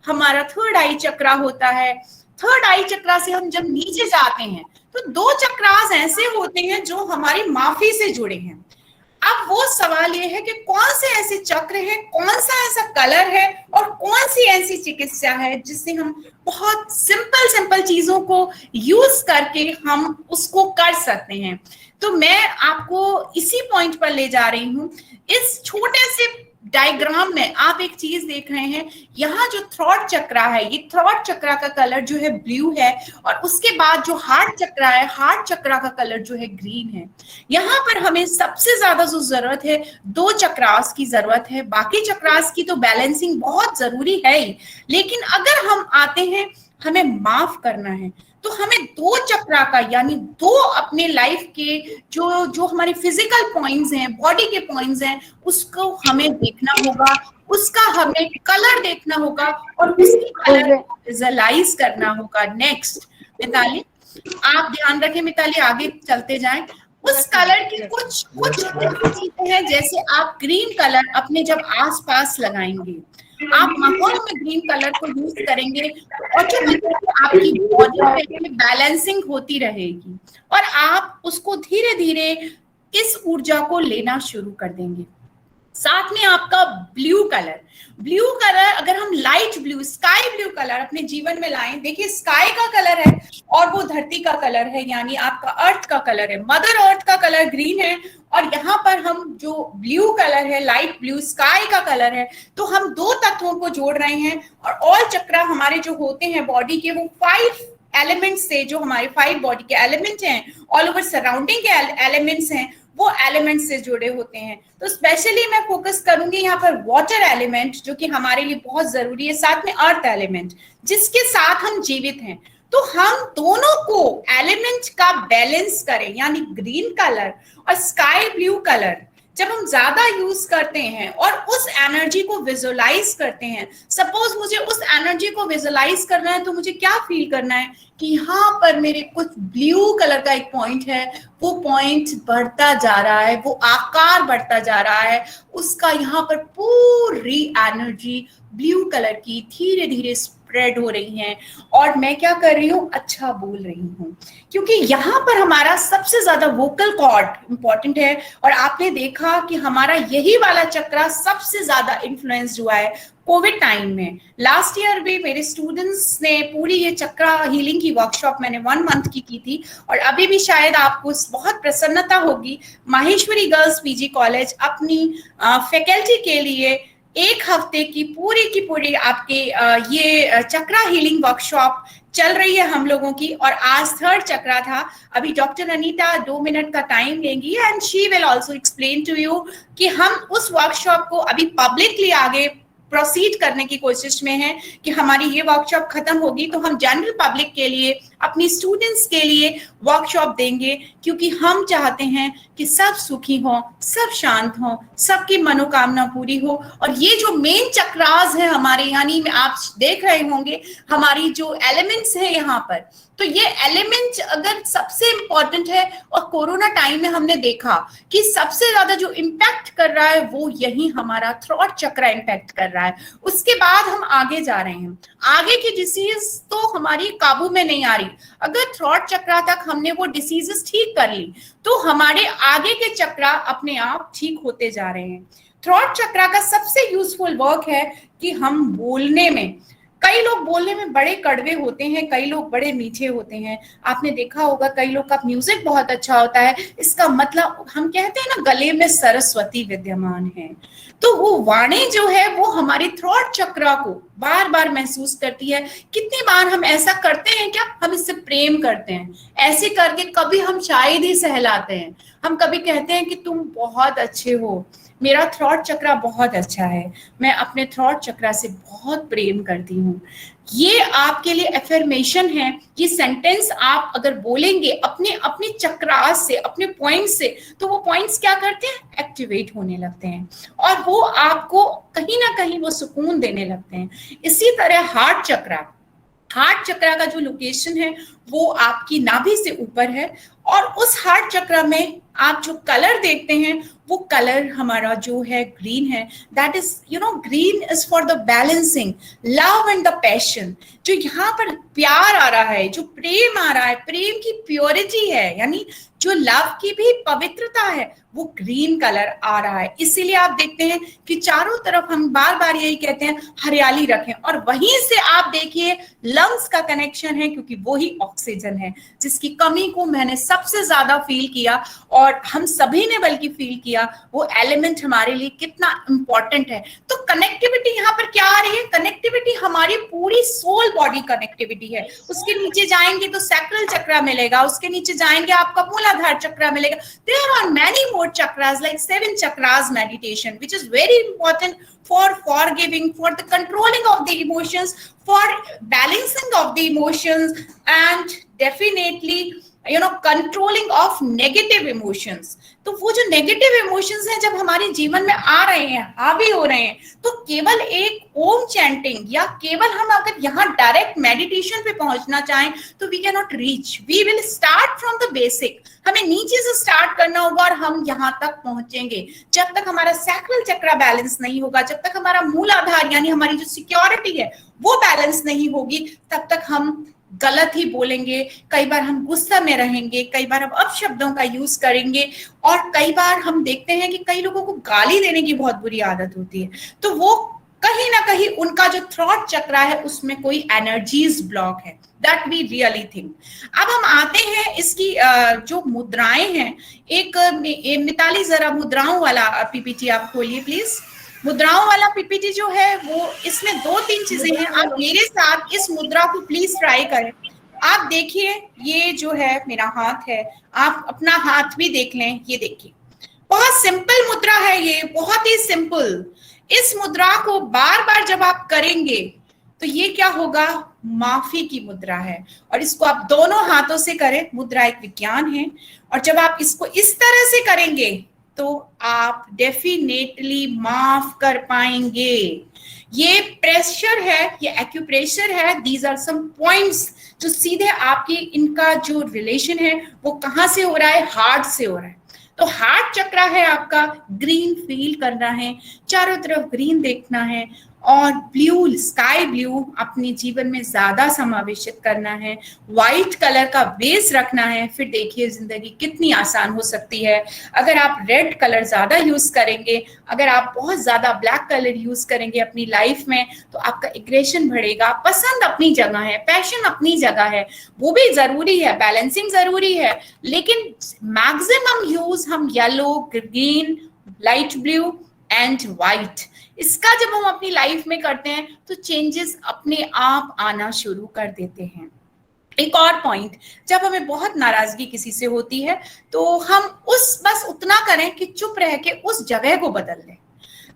हमारा थर्ड आई चक्रा होता है। थर्ड आई चक्रा से हम जब नीचे जाते हैं तो 2 चक्रास ऐसे होते हैं जो हमारी माफी से जुड़े हैं। अब वो सवाल ये है कि कौन से ऐसे चक्र हैं, कौन सा ऐसा कलर है, और कौन सी ऐसी चिकित्सा है जिससे हम बहुत सिंपल चीजों को यूज करके हम उसको कर सकते हैं। तो मैं आपको इसी पॉइंट पर ले जा रही हूं। इस छोटे से डायग्राम में आप एक चीज देख रहे हैं, यहाँ जो थ्रॉट चक्रा है, ये थ्रॉट चक्रा का कलर जो है ब्लू है, और उसके बाद जो हार्ट चक्रा है, हार्ट चक्रा का कलर जो है ग्रीन है। यहाँ पर हमें सबसे ज्यादा जो जरूरत है, 2 चक्रास की जरूरत है। बाकी चक्रास की तो बैलेंसिंग बहुत जरूरी है ही, लेकिन अगर हम आते हैं हमें माफ करना है, तो हमें 2 चक्रा का, यानी 2 अपने लाइफ के जो हमारे फिजिकल पॉइंट्स हैं, बॉडी के पॉइंट्स हैं, उसको हमें देखना होगा, उसका हमें कलर देखना होगा, और उसी कलर को विजुअलाइज करना होगा। नेक्स्ट मिताली, आप ध्यान रखें मिताली, आगे चलते जाएं। उस कलर की कुछ चीजें हैं, जैसे आप ग्रीन कलर अपने जब आसपास लगाएंगे, आप माहौल में ग्रीन कलर को यूज करेंगे, ऑटोमेटिकली आपकी बॉडी में बैलेंसिंग होती रहेगी, और आप उसको धीरे धीरे इस ऊर्जा को लेना शुरू कर देंगे। साथ में आपका ब्लू कलर अगर हम light blue, sky blue colour अपने जीवन में लाएं, देखिए स्काई का कलर है और वो धरती का कलर है, यानी आपका अर्थ का कलर है, मदर अर्थ का कलर ग्रीन है, और यहाँ पर हम जो ब्लू कलर है, लाइट ब्लू स्काई का कलर है, तो हम 2 तत्वों को जोड़ रहे हैं। और ऑल चक्रा हमारे जो होते हैं बॉडी के, वो 5 एलिमेंट्स से, जो हमारे 5 बॉडी के एलिमेंट हैं, ऑल ओवर सराउंडिंग के एलिमेंट्स हैं, वो एलिमेंट से जुड़े होते हैं। तो स्पेशली मैं फोकस करूंगी यहाँ पर वाटर एलिमेंट, जो कि हमारे लिए बहुत जरूरी है, साथ में अर्थ एलिमेंट जिसके साथ हम जीवित हैं। तो हम दोनों को एलिमेंट का बैलेंस करें, यानी ग्रीन कलर और स्काई ब्लू कलर जब हम ज्यादा यूज करते हैं और उस एनर्जी को विजुअलाइज करते हैं। सपोज मुझे उस एनर्जी को विजुअलाइज करना है, तो मुझे क्या फील करना है कि यहाँ पर मेरे कुछ ब्लू कलर का एक पॉइंट है, वो पॉइंट बढ़ता जा रहा है, वो आकार बढ़ता जा रहा है, उसका यहाँ पर पूरी एनर्जी ब्लू कलर की धीरे धीरे स्प्रेड हो रही है। और मैं क्या कर रही हूँ, अच्छा बोल रही हूँ, क्योंकि यहाँ पर हमारा सबसे ज्यादा वोकल कॉर्ड इंपॉर्टेंट है। और आपने देखा कि हमारा यही वाला चक्रा सबसे ज्यादा इन्फ्लुएंस्ड हुआ है कोविड टाइम में। लास्ट ईयर भी मेरे स्टूडेंट्स ने पूरी ये चक्रा हीलिंग की वर्कशॉप मैंने 1 मंथ की थी, और अभी भी शायद आपको बहुत प्रसन्नता होगी, माहेश्वरी गर्ल्स पीजी कॉलेज अपनी फैकल्टी के लिए 1 हफ्ते की पूरी आपके ये चक्रा हीलिंग वर्कशॉप चल रही है हम लोगों की। और आज 3rd चक्रा था। अभी डॉक्टर अनीता 2 मिनट का टाइम लेंगी and she will also explain to you कि हम उस वर्कशॉप को अभी पब्लिकली आगे प्रोसीड करने की कोशिश में है कि हमारी ये वर्कशॉप खत्म होगी तो हम जनरल पब्लिक के लिए, अपनी स्टूडेंट्स के लिए वर्कशॉप देंगे, क्योंकि हम चाहते हैं कि सब सुखी हो, सब शांत हो, सबकी मनोकामना पूरी हो। और ये जो मेन चक्रास है हमारे, यानी आप देख रहे होंगे हमारी जो एलिमेंट्स है यहाँ पर, तो ये एलिमेंट अगर सबसे इंपॉर्टेंट है, और कोरोना टाइम में हमने देखा कि सबसे ज्यादा जो इम्पैक्ट कर रहा है वो यही हमारा थ्रॉट चक्रा इम्पैक्ट कर रहा है। उसके बाद हम आगे जा रहे हैं, आगे की डिसीज तो हमारी काबू में नहीं आ रही। अगर थ्रॉट चक्रा तक हमने वो डिसीजेस ठीक कर ली तो हमारे आगे के चक्रा अपने आप ठीक होते जा रहे हैं। थ्रॉट चक्रा का सबसे यूजफुल वर्क है कि हम बोलने में, कई लोग बोलने में बड़े कड़वे होते हैं, कई लोग बड़े मीठे होते हैं। आपने देखा होगा कई लोग का म्यूजिक बहुत अच्छा होता है, इसका मतलब हम कहते हैं ना गले में सरस्वती विद्यमान है। तो वो वाणी जो है वो हमारे थ्रॉट चक्रा को बार बार महसूस करती है। कितनी बार हम ऐसा करते हैं, क्या हम इससे प्रेम करते हैं, ऐसे करके कभी हम शायद ही सहलाते हैं, हम कभी कहते हैं कि तुम बहुत अच्छे हो, मेरा थ्रॉट चक्रा बहुत अच्छा है, मैं अपने थ्रॉट चक्रा से बहुत प्रेम करती हूँ। ये आपके लिए एफर्मेशन है। ये सेंटेंस आप अगर बोलेंगे अपने अपने चक्रास से, अपने पॉइंट से, तो वो पॉइंट्स क्या करते हैं, एक्टिवेट होने लगते हैं और वो आपको कहीं ना कहीं वो सुकून देने लगते हैं। इसी तरह हार्ट चक्रा, हार्ट चक्रा का जो लोकेशन है वो आपकी नाभि से ऊपर है, और उस हार्ट चक्रा में आप जो कलर देखते हैं वो कलर हमारा जो है ग्रीन है। That is green is for the balancing love and the passion. जो यहाँ पर प्यार आ रहा है, जो प्रेम आ रहा है, प्रेम की प्योरिटी है, यानी जो लव की भी पवित्रता है, वो ग्रीन कलर आ रहा है। इसीलिए आप देखते हैं कि चारों तरफ हम बार बार यही कहते हैं हरियाली रखें, और वहीं से आप देखिए लंग्स का कनेक्शन है, क्योंकि वो ही ऑक्सीजन है जिसकी कमी को मैंने सबसे ज्यादा फील किया, और हम सभी ने बल्कि फील किया वो एलिमेंट हमारे लिए कितना इंपॉर्टेंट है। तो कनेक्टिविटी यहाँ पर क्या आ रही है, कनेक्टिविटी हमारी पूरी सोल बॉडी कनेक्टिविटी है। उसके नीचे जाएंगे तो सैक्रल चक्रा मिलेगा, उसके नीचे जाएंगे आपका मूलाधार चक्रा मिलेगा। There are many more chakras like 7 chakras meditation, which is very important for forgiving, for the controlling of the emotions, for balancing of the emotions, and definitely controlling of negative emotions. तो वो जो negative emotions हैं जब हमारे जीवन में आ रहे हैं, हावी हो रहे हैं, तो केवल एक ओम चैंटिंग या केवल हम अगर यहाँ डायरेक्ट मेडिटेशन पे पहुंचना चाहें तो we can not reach. We will start from the basic, हमें नीचे से स्टार्ट करना होगा और हम यहाँ तक पहुंचेंगे। जब तक हमारा सैक्रल चक्रा बैलेंस नहीं होगा, जब तक हमारा मूलाधार यानी हमारी जो सिक्योरिटी है वो बैलेंस नहीं होगी, तब तक हम गलत ही बोलेंगे, कई बार हम गुस्सा में रहेंगे, कई बार हम अपशब्दों का यूज करेंगे, और कई बार हम देखते हैं कि कई लोगों को गाली देने की बहुत बुरी आदत होती है। तो वो कहीं ना कहीं उनका जो थ्रॉट चक्रा है उसमें कोई एनर्जीज ब्लॉक है, दैट वी रियली थिंक। अब हम आते हैं इसकी जो मुद्राएं हैं। एक मिताली जरा मुद्राओं वाला पीपीटी आप खोलिए प्लीज। मुद्राओं वाला पीपीटी जो है वो, इसमें 2-3 चीजें हैं। आप मेरे साथ इस मुद्रा को प्लीज ट्राई करें। आप देखिए, ये जो है मेरा हाथ है, आप अपना हाथ भी देख लें। ये देखिए, बहुत सिंपल मुद्रा है ये, बहुत ही सिंपल। इस मुद्रा को बार बार जब आप करेंगे तो ये क्या होगा, माफी की मुद्रा है। और इसको आप दोनों हाथों से करें, मुद्रा एक विज्ञान है। और जब आप इसको इस तरह से करेंगे तो आप डेफिनेटली माफ कर पाएंगे। ये प्रेशर है, ये एक्यूप्रेशर है, दीज आर सम पॉइंट्स जो सीधे आपकी इनका जो रिलेशन है वो कहां से हो रहा है, हार्ट से हो रहा है। तो हार्ट चक्र है आपका, ग्रीन फील करना है, चारों तरफ ग्रीन देखना है, और ब्लू, स्काई ब्लू अपने जीवन में ज्यादा समावेशित करना है, व्हाइट कलर का बेस रखना है। फिर देखिए जिंदगी कितनी आसान हो सकती है। अगर आप रेड कलर ज्यादा यूज करेंगे, अगर आप बहुत ज्यादा ब्लैक कलर यूज करेंगे अपनी लाइफ में, तो आपका एग्रेशन बढ़ेगा। पसंद अपनी जगह है, पैशन अपनी जगह है, वो भी जरूरी है, बैलेंसिंग जरूरी है, लेकिन मैक्सिमम यूज हम yellow, green, light blue and white, इसका जब हम अपनी लाइफ में करते हैं तो चेंजेस अपने आप आना शुरू कर देते हैं। एक और पॉइंट, जब हमें बहुत नाराजगी किसी से होती है तो हम बस उतना करें कि चुप रह के उस जगह को बदल दें।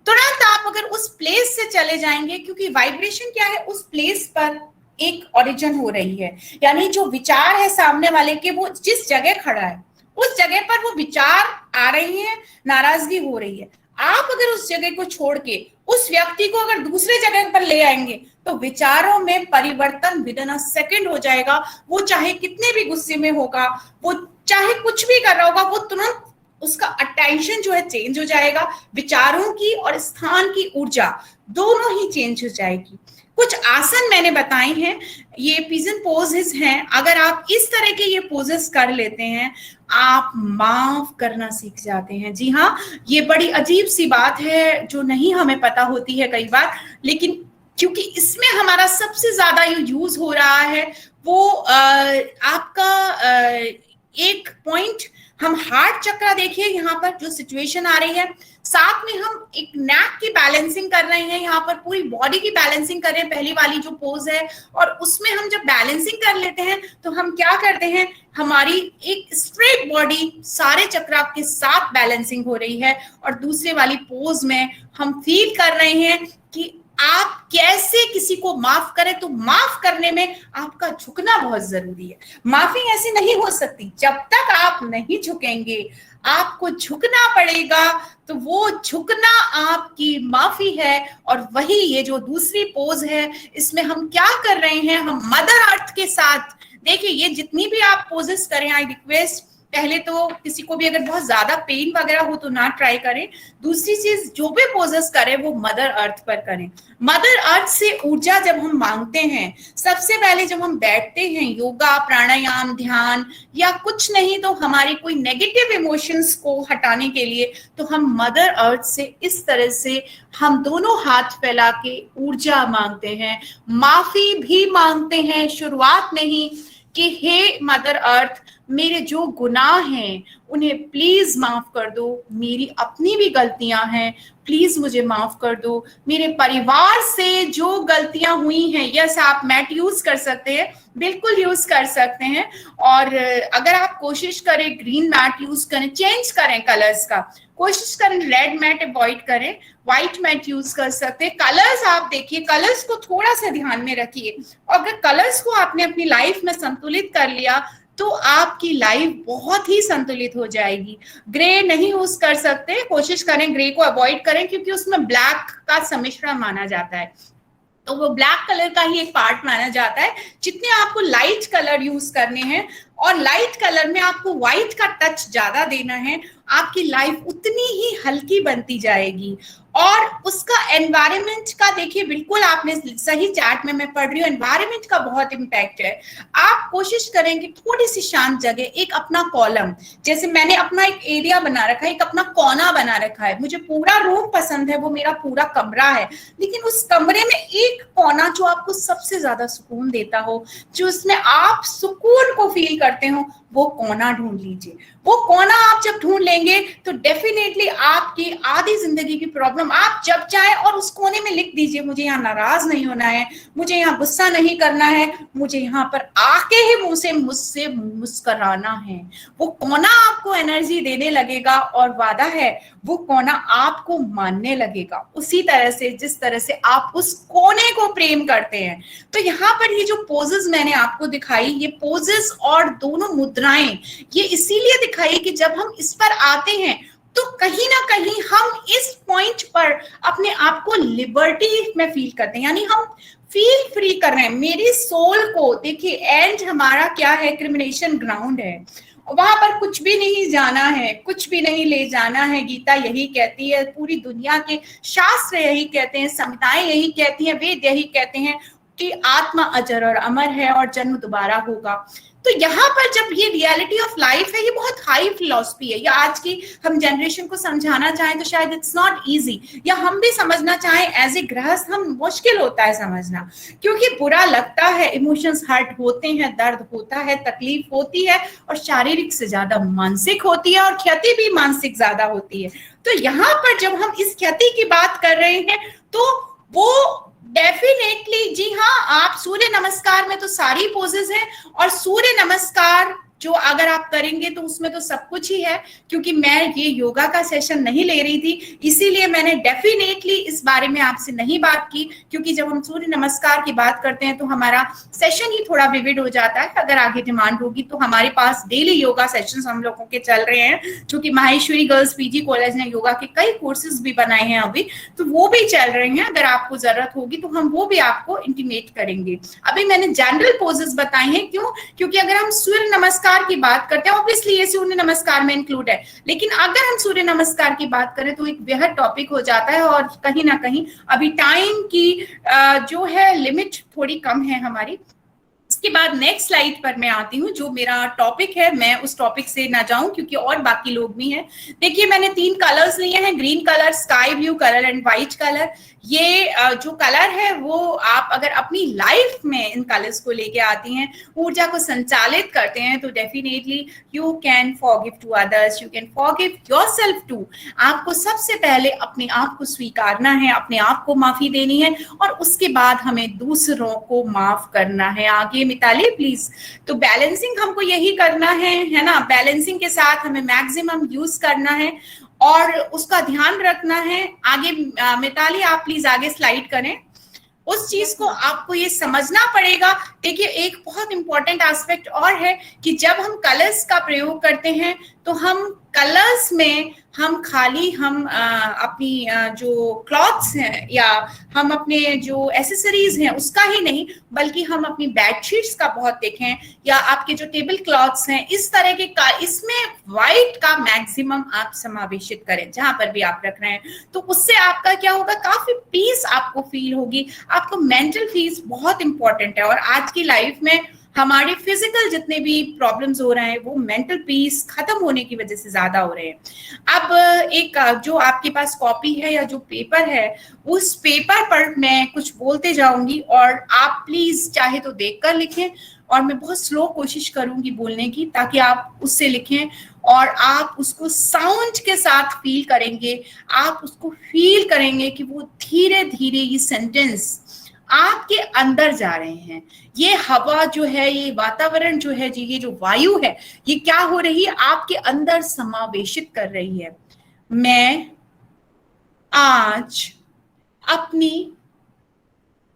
तुरंत आप अगर उस प्लेस से चले जाएंगे, क्योंकि वाइब्रेशन क्या है, उस प्लेस पर एक ओरिजिन हो रही है, यानी जो विचार है सामने वाले के, वो जिस जगह खड़ा है उस जगह पर वो विचार आ रही है, नाराजगी हो रही है। आप अगर उस जगह को छोड़ के उस व्यक्ति को अगर दूसरे जगह पर ले आएंगे तो विचारों में परिवर्तन विदिन अ सेकंड हो जाएगा। वो चाहे कितने भी गुस्से में होगा, वो चाहे कुछ भी कर रहा होगा, वो तुरंत उसका अटेंशन जो है चेंज हो जाएगा। विचारों की और स्थान की ऊर्जा दोनों ही चेंज हो जाएगी। कुछ आसन मैंने बताए हैं, ये पिजन पोजेस हैं। अगर आप इस तरह के ये पोजेस कर लेते हैं, आप माफ करना सीख जाते हैं। जी हाँ, ये बड़ी अजीब सी बात है जो नहीं हमें पता होती है कई बार, लेकिन क्योंकि इसमें हमारा सबसे ज्यादा यूज हो रहा है, वो आपका एक पॉइंट, हम हार्ट चक्र देखिए यहाँ पर जो सिचुएशन आ रही है, साथ में हम एक नेक की बैलेंसिंग कर रहे हैं, यहाँ पर पूरी बॉडी की बैलेंसिंग कर रहे हैं, पहली वाली जो पोज है। और उसमें हम जब बैलेंसिंग कर लेते हैं तो हम क्या करते हैं, हमारी एक स्ट्रेट बॉडी सारे चक्र के साथ बैलेंसिंग हो रही है। और दूसरे वाली पोज में हम फील कर रहे हैं कि आप कैसे किसी को माफ करें। तो माफ करने में आपका झुकना बहुत जरूरी है। माफी ऐसी नहीं हो सकती जब तक आप नहीं झुकेंगे, आपको झुकना पड़ेगा। तो वो झुकना आपकी माफी है। और वही ये जो दूसरी पोज है, इसमें हम क्या कर रहे हैं, हम मदर अर्थ के साथ, देखिए ये जितनी भी आप पोजेस करें, आई रिक्वेस्ट, पहले तो किसी को भी अगर बहुत ज्यादा पेन वगैरह हो तो ना ट्राई करें। दूसरी चीज, जो भी पोजेस करें वो मदर अर्थ पर करें। मदर अर्थ से ऊर्जा जब हम मांगते हैं, सबसे पहले जब हम बैठते हैं, योगा, प्राणायाम, ध्यान या कुछ नहीं तो हमारी कोई नेगेटिव इमोशंस को हटाने के लिए, तो हम मदर अर्थ से इस तरह से हम दोनों हाथ फैला के ऊर्जा मांगते हैं, माफी भी मांगते हैं शुरुआत में ही कि हे मदर अर्थ, मेरे जो गुनाह हैं उन्हें प्लीज माफ कर दो, मेरी अपनी भी गलतियां हैं, प्लीज मुझे माफ कर दो, मेरे परिवार से जो गलतियां हुई हैं। यस, आप मैट यूज कर सकते हैं, बिल्कुल यूज कर सकते हैं। और अगर आप कोशिश करें ग्रीन मैट यूज करें, चेंज करें कलर्स का, कोशिश करें रेड मैट अवॉइड करें, व्हाइट मैट यूज कर सकते हैं। कलर्स आप देखिए, कलर्स को थोड़ा सा ध्यान में रखिए। और अगर कलर्स को आपने अपनी लाइफ में संतुलित कर लिया तो आपकी लाइफ बहुत ही संतुलित हो जाएगी। ग्रे नहीं यूज कर सकते, कोशिश करें ग्रे को अवॉइड करें, क्योंकि उसमें ब्लैक का सम्मिश्रण माना जाता है, तो वो ब्लैक कलर का ही एक पार्ट माना जाता है। जितने आपको लाइट कलर यूज करने हैं और लाइट कलर में आपको व्हाइट का टच ज्यादा देना है, आपकी लाइफ उतनी ही हल्की बनती जाएगी। और उसका एनवायरनमेंट का देखिए, बिल्कुल आपने सही, चैट में मैं पढ़ रही हूँ, एनवायरनमेंट का बहुत इम्पैक्ट है। आप कोशिश करें कि थोड़ी सी शांत जगह, एक अपना कॉलम, जैसे मैंने अपना एक एरिया बना रखा है, एक अपना कोना बना रखा है। मुझे पूरा रूम पसंद है, वो मेरा पूरा कमरा है, लेकिन उस कमरे में एक कोना जो आपको सबसे ज्यादा सुकून देता हो, जो उसमें आप सुकून को फील करते हो, वो कोना ढूंढ लीजिए। वो कोना आप जब ढूंढ लेंगे तो डेफिनेटली आपकी आधी जिंदगी की प्रॉब्लम प्रॉब्लम, आप जब चाहे और उस कोने में लिख दीजिए, मुझे यहाँ नाराज नहीं होना है, मुझे यहाँ गुस्सा नहीं करना है, मुझे यहाँ पर आके ही मुझसे मुस्कुराना है। वो कोना आपको एनर्जी देने लगेगा और वादा है वो कोना आपको मानने लगेगा, उसी तरह से जिस तरह से आप उस कोने को प्रेम करते हैं। तो यहाँ पर ये जो पोजेस मैंने आपको दिखाई, ये पोजेस और दोनों मुद्राएं ये इसीलिए दिखाई कि जब हम इस पर आते हैं तो कहीं ना कहीं हम इस पॉइंट पर अपने आप को लिबर्टी में फील करते हैं, यानी हम फील फ्री कर रहे हैं। मेरी सोल को देखिए, एंड हमारा क्या है, क्रिमिनेशन ग्राउंड है, वहां पर कुछ भी नहीं जाना है, कुछ भी नहीं ले जाना है। गीता यही कहती है, पूरी दुनिया के शास्त्र यही कहते हैं, संहिताएं यही कहती हैं, वेद यही कहते हैं कि आत्मा अजर और अमर है और जन्म दोबारा होगा। तो यहाँ पर जब ये रियलिटी ऑफ लाइफ है, ये बहुत हाई फिलॉसफी है, या आज की हम जनरेशन को समझाना चाहें तो शायद इट्स नॉट इजी, या हम भी समझना चाहें एज ए गृहस्थ, हम मुश्किल होता है समझना, क्योंकि बुरा लगता है, इमोशंस हर्ट होते हैं, दर्द होता है, तकलीफ होती है, और शारीरिक से ज्यादा मानसिक होती है, और क्षति भी मानसिक ज्यादा होती है। तो यहाँ पर जब हम इस क्षति की बात कर रहे हैं तो वो डेफिनेटली, जी हाँ, आप सूर्य नमस्कार में तो सारी पोजेस हैं, और सूर्य नमस्कार जो अगर आप करेंगे तो उसमें तो सब कुछ ही है। क्योंकि मैं ये योगा का सेशन नहीं ले रही थी, इसीलिए मैंने डेफिनेटली इस बारे में आपसे नहीं बात की, क्योंकि जब हम सूर्य नमस्कार की बात करते हैं तो हमारा सेशन ही थोड़ा विविड हो जाता है। अगर आगे डिमांड होगी तो हमारे पास डेली योगा सेशंस हम लोगों के चल रहे हैं, क्योंकि माहेश्वरी गर्ल्स पीजी कॉलेज ने योगा के कई कोर्सेज भी बनाए हैं अभी, तो वो भी चल रहे हैं। अगर आपको जरूरत होगी तो हम वो भी आपको इंटीमेट करेंगे। अभी मैंने जनरल पोजेस बताई हैं, क्यों? क्योंकि अगर हम सूर्य नमस्कार की बात करते हैं, ऑब्वियसली ये सूर्य नमस्कार में इंक्लूड है, लेकिन अगर हम सूर्य नमस्कार की बात करें तो एक बेहद टॉपिक हो जाता है, और कहीं ना कहीं अभी टाइम की जो है लिमिट थोड़ी कम है हमारी। इसके बाद नेक्स्ट स्लाइड पर मैं आती हूँ, जो मेरा टॉपिक है, मैं उस टॉपिक से ना जाऊं क्योंकि और बाकी लोग भी हैं। देखिए, मैंने 3 कलर्स लिए हैं, green colour, sky blue colour and white colour. ये जो कलर है वो आप अगर अपनी लाइफ में इन कलर्स को लेके आती हैं, ऊर्जा को संचालित करते हैं, तो definitely you can forgive to others, you can forgive yourself too. आपको सबसे पहले अपने आप को स्वीकारना है, अपने आप को माफी देनी है, और उसके बाद हमें दूसरों को माफ करना है। आगे मिताली प्लीज। तो बैलेंसिंग हमको यही करना है ना, बैलेंसिंग के साथ हमें मैक्सिमम यूज करना है और उसका ध्यान रखना है। आगे मिताली आप प्लीज आगे स्लाइड करें। उस चीज को आपको ये समझना पड़ेगा। देखिए, एक बहुत इंपॉर्टेंट एस्पेक्ट और है कि जब हम कलर्स का प्रयोग करते हैं तो हम कलर्स में हम खाली अपनी जो क्लॉथ्स हैं या हम अपने जो एसेसरीज हैं उसका ही नहीं, बल्कि हम अपनी बेडशीट्स का बहुत देखें, या आपके जो टेबल क्लॉथ्स हैं, इस तरह के इसमें व्हाइट का मैक्सिमम आप समावेशित करें जहां पर भी आप रख रहे हैं। तो उससे आपका क्या होगा, काफी पीस आपको फील होगी। आपको मेंटल पीस बहुत इंपॉर्टेंट है, और आज की लाइफ में हमारे फिजिकल जितने भी प्रॉब्लम्स हो रहे हैं वो मेंटल पीस खत्म होने की वजह से ज्यादा हो रहे हैं। अब एक जो आपके पास कॉपी है या जो पेपर है, उस पेपर पर मैं कुछ बोलते जाऊंगी और आप प्लीज चाहे तो देखकर लिखें, और मैं बहुत स्लो कोशिश करूंगी बोलने की ताकि आप उससे लिखें और आप उसको साउंड के साथ फील करेंगे। आप उसको फील करेंगे कि वो धीरे धीरे ये सेंटेंस आपके अंदर जा रहे हैं। ये हवा जो है, ये वातावरण जो है जी, ये जो वायु है, ये क्या हो रही है, आपके अंदर समावेशित कर रही है। मैं आज अपनी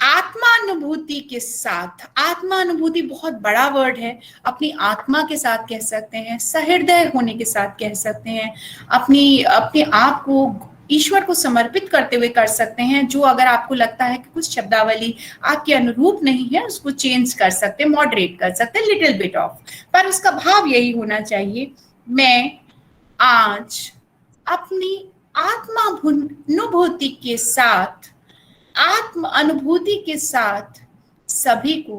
आत्मानुभूति के साथ, आत्मानुभूति बहुत बड़ा वर्ड है, अपनी आत्मा के साथ कह सकते हैं, सहृदय होने के साथ कह सकते हैं, अपने आप को ईश्वर को समर्पित करते हुए कर सकते हैं। जो अगर आपको लगता है कि कुछ शब्दावली आपके अनुरूप नहीं है, उसको चेंज कर सकते हैं, मॉडरेट कर सकते हैं, लिटिल बिट ऑफ, पर उसका भाव यही होना चाहिए, मैं आज अपनी आत्मानुभूति के साथ, आत्म अनुभूति के साथ सभी को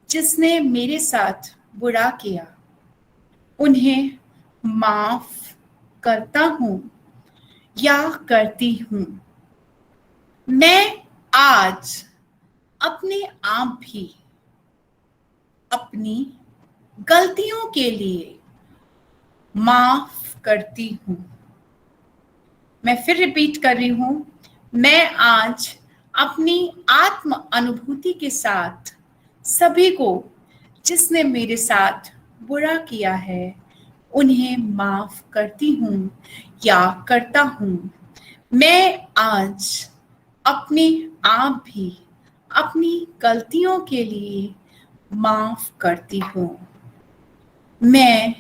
जिसने मेरे साथ बुरा किया उन्हें माफ करता हूं या करती हूं। मैं आज अपने आप भी अपनी गलतियों के लिए माफ करती हूं। मैं फिर रिपीट कर रही हूँ, मैं आज अपनी आत्म अनुभूति के साथ सभी को जिसने मेरे साथ बुरा किया है उन्हें माफ करती हूँ या करता हूँ। मैं आज अपने आप भी अपनी गलतियों के लिए माफ करती हूँ। मैं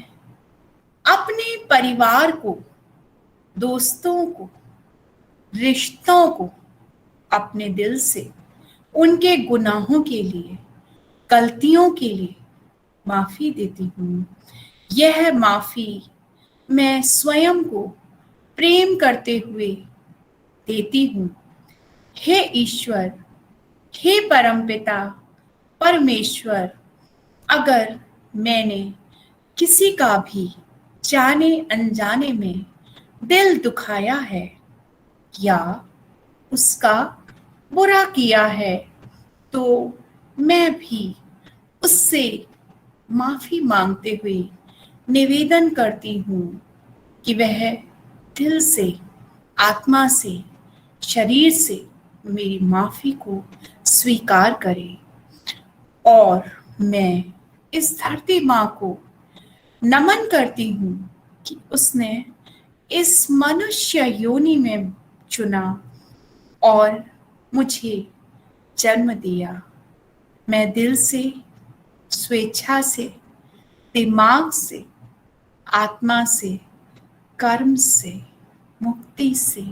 अपने परिवार को, दोस्तों को, रिश्तों को अपने दिल से उनके गुनाहों के लिए, गलतियों के लिए माफी देती हूँ। यह माफी मैं स्वयं को प्रेम करते हुए देती हूँ। हे ईश्वर, हे परमपिता परमेश्वर, अगर मैंने किसी का भी जाने अनजाने में दिल दुखाया है या उसका बुरा किया है तो मैं भी उससे माफी मांगते हुए निवेदन करती हूँ कि वह दिल से, आत्मा से, शरीर से मेरी माफी को स्वीकार करे। और मैं इस धरती माँ को नमन करती हूँ कि उसने इस मनुष्य योनि में चुना और मुझे जन्म दिया। मैं दिल से, स्वेच्छा से, दिमाग से, आत्मा से, कर्म से, मुक्ति से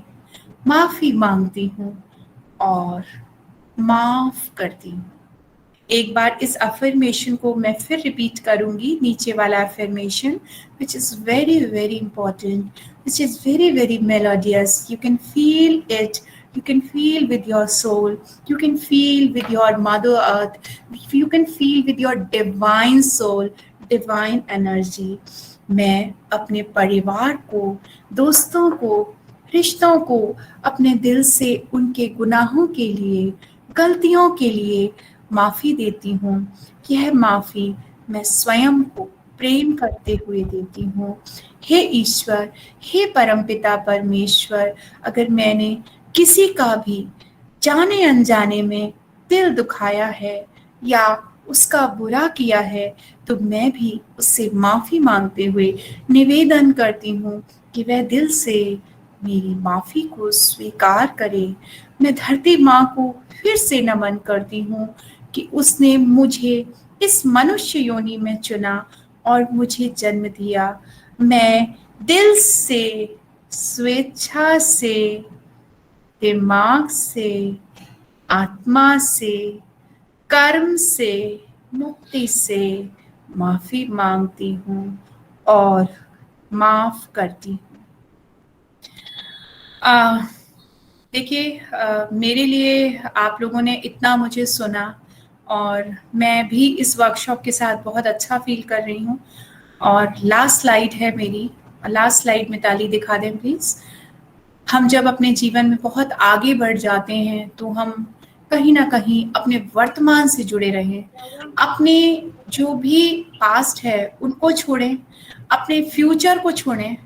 माफी मांगती हूँ और माफ करती हूँ। एक बार इस अफर्मेशन को मैं फिर रिपीट करूंगी, नीचे वाला affirmation, which is very very important, which is very very melodious. You can feel it, you can feel with your soul, you can feel with your mother earth, you can feel with your divine soul, divine energy. मैं अपने परिवार को, दोस्तों को, रिश्तों को अपने दिल से उनके गुनाहों के लिए, गलतियों के लिए माफी देती हूँ। यह माफी मैं स्वयं को प्रेम करते हुए देती हूँ। हे ईश्वर, हे परमपिता परमेश्वर, अगर मैंने किसी का भी जाने अनजाने में दिल दुखाया है या उसका बुरा किया है तो मैं भी उससे माफी मांगते हुए निवेदन करती हूँ कि वह दिल से मेरी माफी को स्वीकार करे। मैं धरती माँ को फिर से नमन करती हूँ कि उसने मुझे इस मनुष्य योनि में चुना और मुझे जन्म दिया। मैं दिल से, स्वेच्छा से, दिमाग से, आत्मा से, कर्म से, मुक्ति से माफी मांगती हूँ और माफ करती हूँ। देखिए, मेरे लिए आप लोगों ने इतना मुझे सुना और मैं भी इस वर्कशॉप के साथ बहुत अच्छा फील कर रही हूँ। और लास्ट स्लाइड है मेरी, लास्ट स्लाइड में ताली दिखा दें प्लीज। हम जब अपने जीवन में बहुत आगे बढ़ जाते हैं तो हम कहीं ना कहीं अपने वर्तमान से जुड़े रहें, अपने जो भी पास्ट है उनको छोड़ें, अपने फ्यूचर को छोड़ें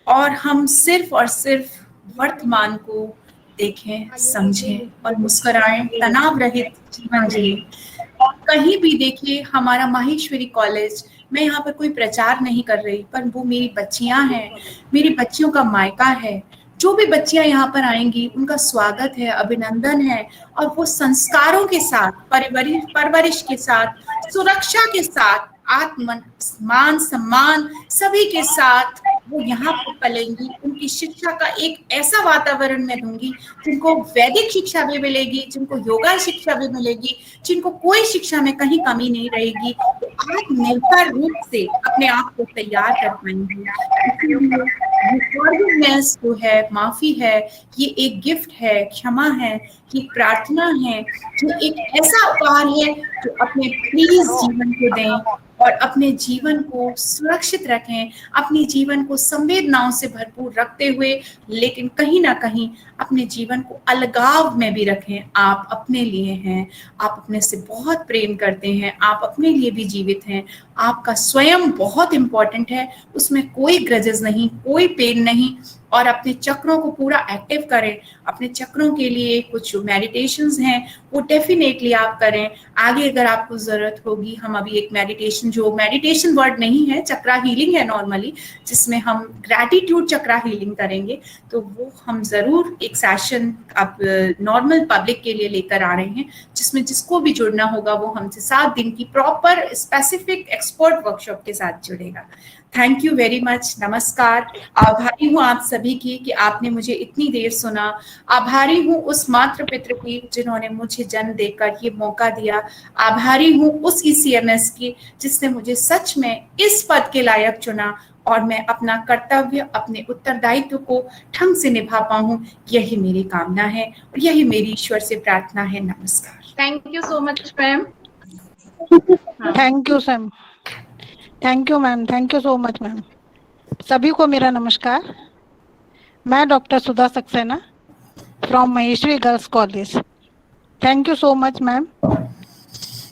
और हम सिर्फ और सिर्फ वर्तमान को देखें, समझें और मुस्कुराएं, तनाव रहित जीवन जिएं। और कहीं भी देखिए, हमारा माहेश्वरी कॉलेज, मैं यहाँ पर कोई प्रचार नहीं कर रही, पर वो मेरी बच्चियां हैं, मेरी बच्चियों का मायका है। जो भी बच्चियां यहाँ पर आएंगी उनका स्वागत है, अभिनंदन है और वो संस्कारों के साथ, परवरिश के साथ, सुरक्षा के साथ, आत्म मान सम्मान सभी के साथ वो यहाँ पर पलेंगी। उनकी शिक्षा का एक ऐसा वातावरण मैं दूंगी जिनको वैदिक शिक्षा भी मिलेगी, जिनको योगा शिक्षा भी मिलेगी, जिनको कोई शिक्षा में कहीं कमी नहीं रहेगी, तो आत्मनिर्भर रूप से अपने आप को तैयार कर पाएंगी। फॉरगिवनेस जो है, माफी है, ये एक गिफ्ट है, क्षमा है, ये प्रार्थना है, जो एक ऐसा उपहार है जो अपने प्लीज जीवन को दें और अपने जीवन को सुरक्षित रखें, अपने जीवन को संवेदनाओं से भरपूर रखते हुए, लेकिन कहीं ना कहीं अपने जीवन को अलगाव में भी रखें। आप अपने लिए हैं, आप अपने से बहुत प्रेम करते हैं, आप अपने लिए भी जीवित हैं, आपका स्वयं बहुत इंपॉर्टेंट है, उसमें कोई ग्रजेस नहीं, कोई पेन नहीं, और अपने चक्रों को पूरा एक्टिव करें। अपने चक्रों के लिए कुछ मेडिटेशंस हैं वो डेफिनेटली आप करें। आगे अगर आपको जरूरत होगी, हम अभी एक मेडिटेशन, जो मेडिटेशन वर्ड नहीं है, चक्रा हीलिंग है नॉर्मली, जिसमें हम ग्रैटिट्यूड चक्रा हीलिंग करेंगे, तो वो हम जरूर एक सेशन आप नॉर्मल पब्लिक के लिए लेकर आ रहे हैं, जिसमें जिसको भी जुड़ना होगा वो हमसे 7 दिन की प्रॉपर स्पेसिफिक एक्सपर्ट वर्कशॉप के साथ जुड़ेगा। Thank you very much. नमस्कार। आभारी हूँ आप सभी की कि आपने मुझे इतनी देर सुना। आभारी हूँ उस मातृ पितृ की जिन्होंने मुझे जन्म देकर ये मौका दिया। आभारी हूँ उस ECMS की जिसने मुझे सच में इस पद के लायक चुना और मैं अपना कर्तव्य, अपने उत्तरदायित्व को ढंग से निभा पाऊं, यही मेरी कामना है और यही मेरी ईश्वर से प्रार्थना है। नमस्कार। Thank you so much ma'am. Thank you Sam, thank you ma'am, thank you so much ma'am. सभी को मेरा नमस्कार। मैं doctor Sudha Saxena from Maheshwari girls college. Thank you so much ma'am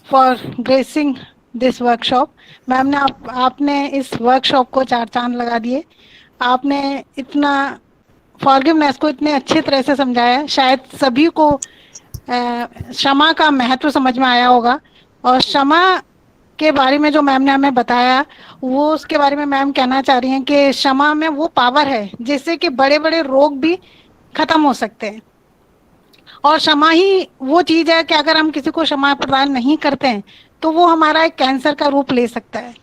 for gracing this workshop. Ma'am ने आपने इस workshop को 4 चांद लगा दिए। आपने इतना फॉरगिवनेस को इतने अच्छे तरह से समझाया, शायद सभी को क्षमा का महत्व समझ में आया होगा। और क्षमा के बारे में जो मैम ने हमें बताया, वो उसके बारे में मैम कहना चाह रही हैं कि क्षमा में वो पावर है जिससे कि बड़े बड़े रोग भी खत्म हो सकते हैं। और क्षमा ही वो चीज है कि अगर हम किसी को क्षमा प्रदान नहीं करते हैं तो वो हमारा एक कैंसर का रूप ले सकता है।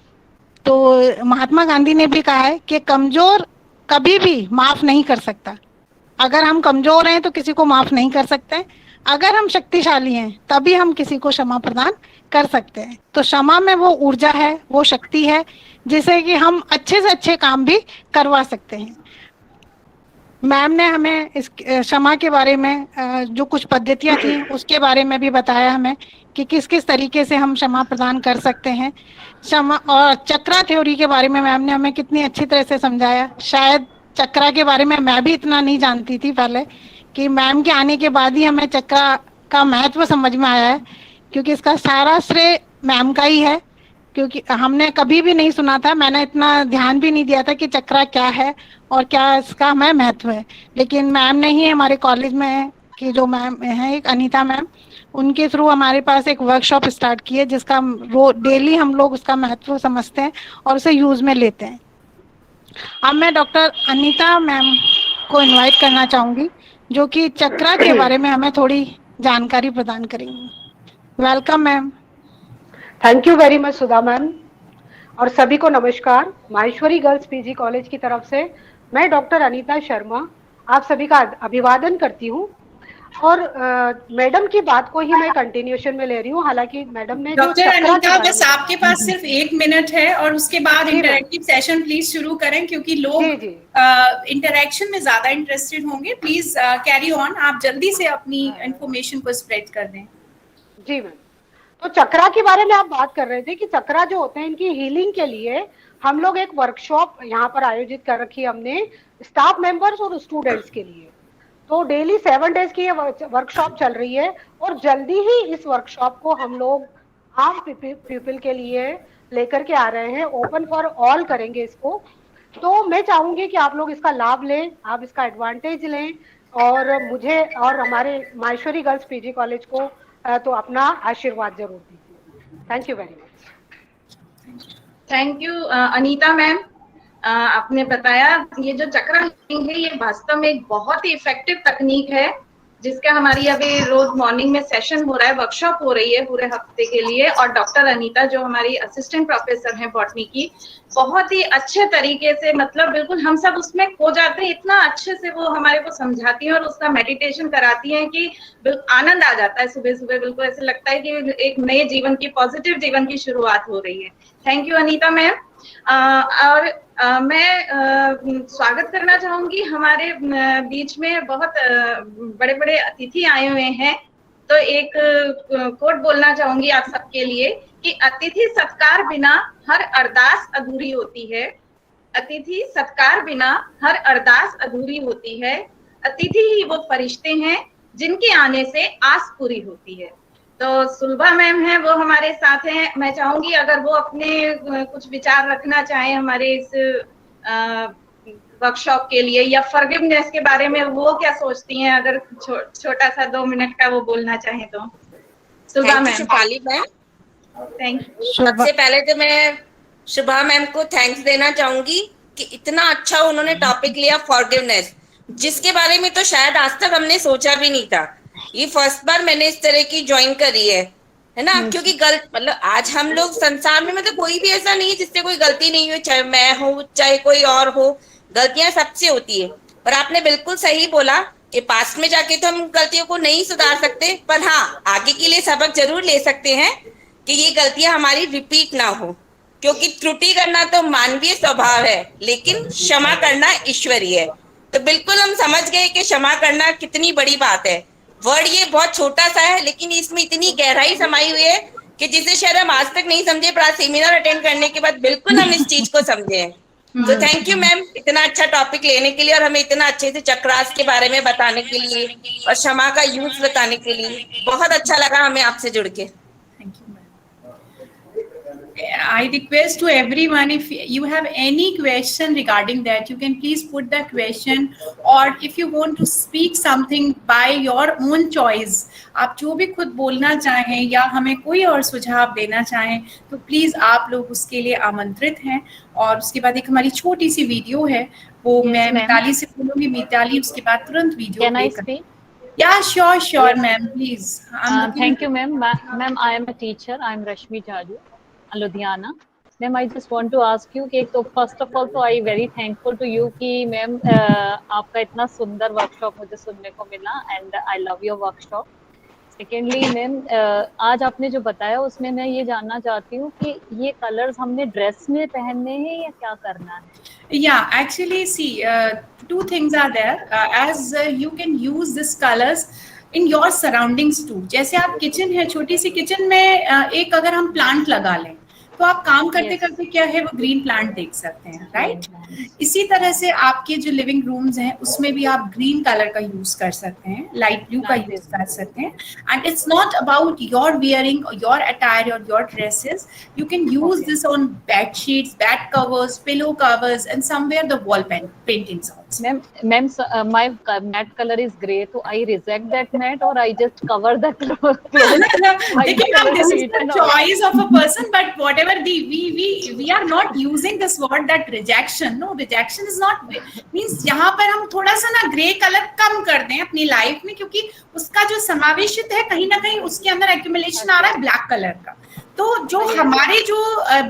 तो महात्मा गांधी ने भी कहा है कि कमजोर कभी भी माफ नहीं कर सकता। अगर हम कमजोर हैं तो किसी को माफ नहीं कर सकते, अगर हम शक्तिशाली हैं तभी हम किसी को क्षमा प्रदान कर सकते हैं। तो क्षमा में वो ऊर्जा है, वो शक्ति है जिसे कि हम अच्छे से अच्छे काम भी करवा सकते हैं। मैम ने हमें इस क्षमा के बारे में जो कुछ पद्धतियां थी उसके बारे में भी बताया हमें कि किस किस तरीके से हम क्षमा प्रदान कर सकते हैं। क्षमा और चक्रा थ्योरी के बारे में मैम ने हमें कितनी अच्छी तरह से समझाया। शायद चक्रा के बारे में मैं भी इतना नहीं जानती थी पहले, कि मैम के आने के बाद ही हमें चक्रा का महत्व समझ में आया है, क्योंकि इसका सारा श्रेय मैम का ही है। क्योंकि हमने कभी भी नहीं सुना था, मैंने इतना ध्यान भी नहीं दिया था कि चक्रा क्या है और क्या इसका हमें महत्व है। लेकिन मैम ने ही हमारे कॉलेज में की जो मैम है, एक अनीता मैम, उनके थ्रू हमारे पास एक वर्कशॉप स्टार्ट की है जिसका डेली हम लोग उसका महत्व समझते हैं और उसे यूज में लेते हैं। अब मैं डॉक्टर अनीता मैम को इनवाइट करना चाहूंगी जो कि चक्रा के बारे में हमें थोड़ी जानकारी प्रदान करेंगी। Welcome ma'am. Thank you very much Sudha ma'am, और सभी को नमस्कार। माहेश्वरी गर्ल्स PG कॉलेज की तरफ से मैं डॉक्टर अनीता शर्मा आप सभी का अभिवादन करती हूँ। और मैडम की बात को ही मैं कंटिन्यूएशन में ले रही हूँ। हालांकि मैडम ने डॉक्टर अनीता, बस आपके पास सिर्फ 1 मिनट है और उसके बाद इंटरैक्टिव सेशन प्लीज शुरू करें, क्योंकि लोग इंटरैक्शन में ज्यादा इंटरेस्टेड होंगे। प्लीज कैरी ऑन, आप जल्दी से अपनी इंफॉर्मेशन को स्प्रेड कर दें। जी मैम। तो चक्रा के बारे में आप बात कर रहे थे कि चक्रा जो होते हैं इनकी हीलिंग के लिए हम लोग एक वर्कशॉप यहाँ पर आयोजित कर रखी है हमने स्टाफ मेंबर्स और स्टूडेंट्स के लिए। तो डेली 7 डेज की ये वर्कशॉप चल रही है और जल्दी ही इस वर्कशॉप को हम लोग आम पीपल के लिए लेकर के आ रहे हैं। ओपन फॉर ऑल करेंगे इसको। तो मैं चाहूंगी कि आप लोग इसका लाभ लें, आप इसका एडवांटेज लें और मुझे और हमारे माहेश्वरी गर्ल्स PG कॉलेज को तो अपना आशीर्वाद जरूर दीजिए। Thank you very much. Thank you Anita ma'am. आपने बताया ये जो चक्रा हीलिंग है ये वास्तव में एक बहुत ही इफेक्टिव तकनीक है, जिसका हमारी अभी रोज मॉर्निंग में सेशन हो रहा है, वर्कशॉप हो रही है पूरे हफ्ते के लिए। और डॉक्टर अनीता जो हमारी असिस्टेंट प्रोफेसर हैं बॉटनी की, बहुत ही अच्छे तरीके से, मतलब बिल्कुल हम सब उसमें खो जाते हैं, इतना अच्छे से वो हमारे को समझाती हैं और उसका मेडिटेशन कराती हैं कि आनंद आ जाता है सुबह सुबह। बिल्कुल ऐसे लगता है कि एक नए जीवन की, पॉजिटिव जीवन की शुरुआत हो रही है। Thank you Anita ma'am. और मैं स्वागत करना चाहूंगी, हमारे बीच में बहुत बड़े बड़े अतिथि आए हुए हैं। तो एक कोट बोलना चाहूंगी आप सबके लिए कि अतिथि सत्कार बिना हर अरदास अधूरी होती है। अतिथि सत्कार बिना हर अरदास अधूरी होती है। अतिथि ही वो फरिश्ते हैं जिनके आने से आस पूरी होती है। तो सुलभा मैम है, वो हमारे साथ हैं। मैं चाहूंगी अगर वो अपने कुछ विचार रखना चाहें हमारे इस वर्कशॉप के लिए, या फॉरगिवनेस के बारे में वो क्या सोचती हैं, अगर छोटा सा 2 मिनट का वो बोलना चाहें तो। सुबह ma'am. Shubhali ma'am, thank you. सबसे पहले तो मैं शुभा मैम को थैंक्स देना चाहूंगी कि इतना अच्छा उन्होंने टॉपिक लिया, फॉरगिवनेस, जिसके बारे में तो शायद आज तक हमने सोचा भी नहीं था। ये फर्स्ट बार मैंने इस तरह की ज्वाइन करी है ना, क्योंकि मतलब आज हम लोग संसार में मतलब कोई भी ऐसा नहीं है जिससे कोई गलती नहीं हुई, चाहे मैं हूँ चाहे कोई और हो, गलतियां सबसे होती है। पर आपने बिल्कुल सही बोला कि पास्ट में जाके तो हम गलतियों को नहीं सुधार सकते, पर हाँ आगे के लिए सबक जरूर ले सकते हैं कि ये गलतियां हमारी रिपीट ना हो, क्योंकि त्रुटि करना तो मानवीय स्वभाव है, लेकिन क्षमा करना ईश्वरीय है। तो बिल्कुल हम समझ गए कि क्षमा करना कितनी बड़ी बात है। वर्ड ये बहुत छोटा सा है, लेकिन इसमें इतनी गहराई समाई हुई है कि जिसे शायद हम आज तक नहीं समझे, पर आज सेमिनार अटेंड करने के बाद बिल्कुल हम इस चीज को समझे हैं। तो थैंक यू मैम इतना अच्छा टॉपिक लेने के लिए और हमें इतना अच्छे से चक्रास के बारे में बताने के लिए और क्षमा का यूज बताने के लिए। बहुत अच्छा लगा हमें आपसे जुड़ के। Thank you, ma'am. I request to everyone, if you have any question regarding that, you can please put the question, or if you want to speak something by your own choice, आप जो भी खुद बोलना चाहें या हमें कोई और सुझाव देना चाहें तो प्लीज आप लोग उसके लिए आमंत्रित हैं। और उसके बाद एक हमारी छोटी सी वीडियो है, वो मैं मिताली से बोलूंगी, मिताली उसके बाद तुरंत video Can I speak? Yeah, sure, ma'am, please. Thank you, ma'am. Ma'am, I am a teacher. I am Rashmi Jaju, Ludhiana. Ma'am, I just want to ask you कि तो first of all तो I very thankful to you कि ma'am आपका इतना सुंदर workshop मुझे सुनने को मिला, and I love your workshop. Secondly, ma'am आज आपने जो बताया उसमें मैं ये जानना चाहती हूँ कि ये कलर्स हमने ड्रेस में पहनने हैं या क्या करना है? Yeah, actually, see, two things are there. As you can use these colors in your surroundings too. जैसे आप किचन है, छोटी सी किचन में एक अगर हम प्लांट लगा लें तो आप काम करते करते क्या है वो ग्रीन प्लांट देख सकते हैं, राइट? इसी तरह से आपके जो लिविंग रूम्स हैं उसमें भी आप ग्रीन कलर का यूज कर सकते हैं, लाइट ब्लू का यूज कर सकते हैं। And it's not about your wearing your attire और your dresses, you can use this on bed sheets, bed covers, pillow covers and somewhere the wall paintings also. Ma'am, my mat color is grey, so I reject that mat or I just cover the clothes. This is the choice of a person, but whatever we are not using this word that rejection. No, rejection is not means यहाँ पर हम थोड़ा सा ना grey colour कम कर दें अपनी life में, क्योंकि उसका जो समावेशित है कहीं ना कहीं उसके अंदर एक्यूमुलेशन आ रहा है ब्लैक कलर का। तो जो हमारे जो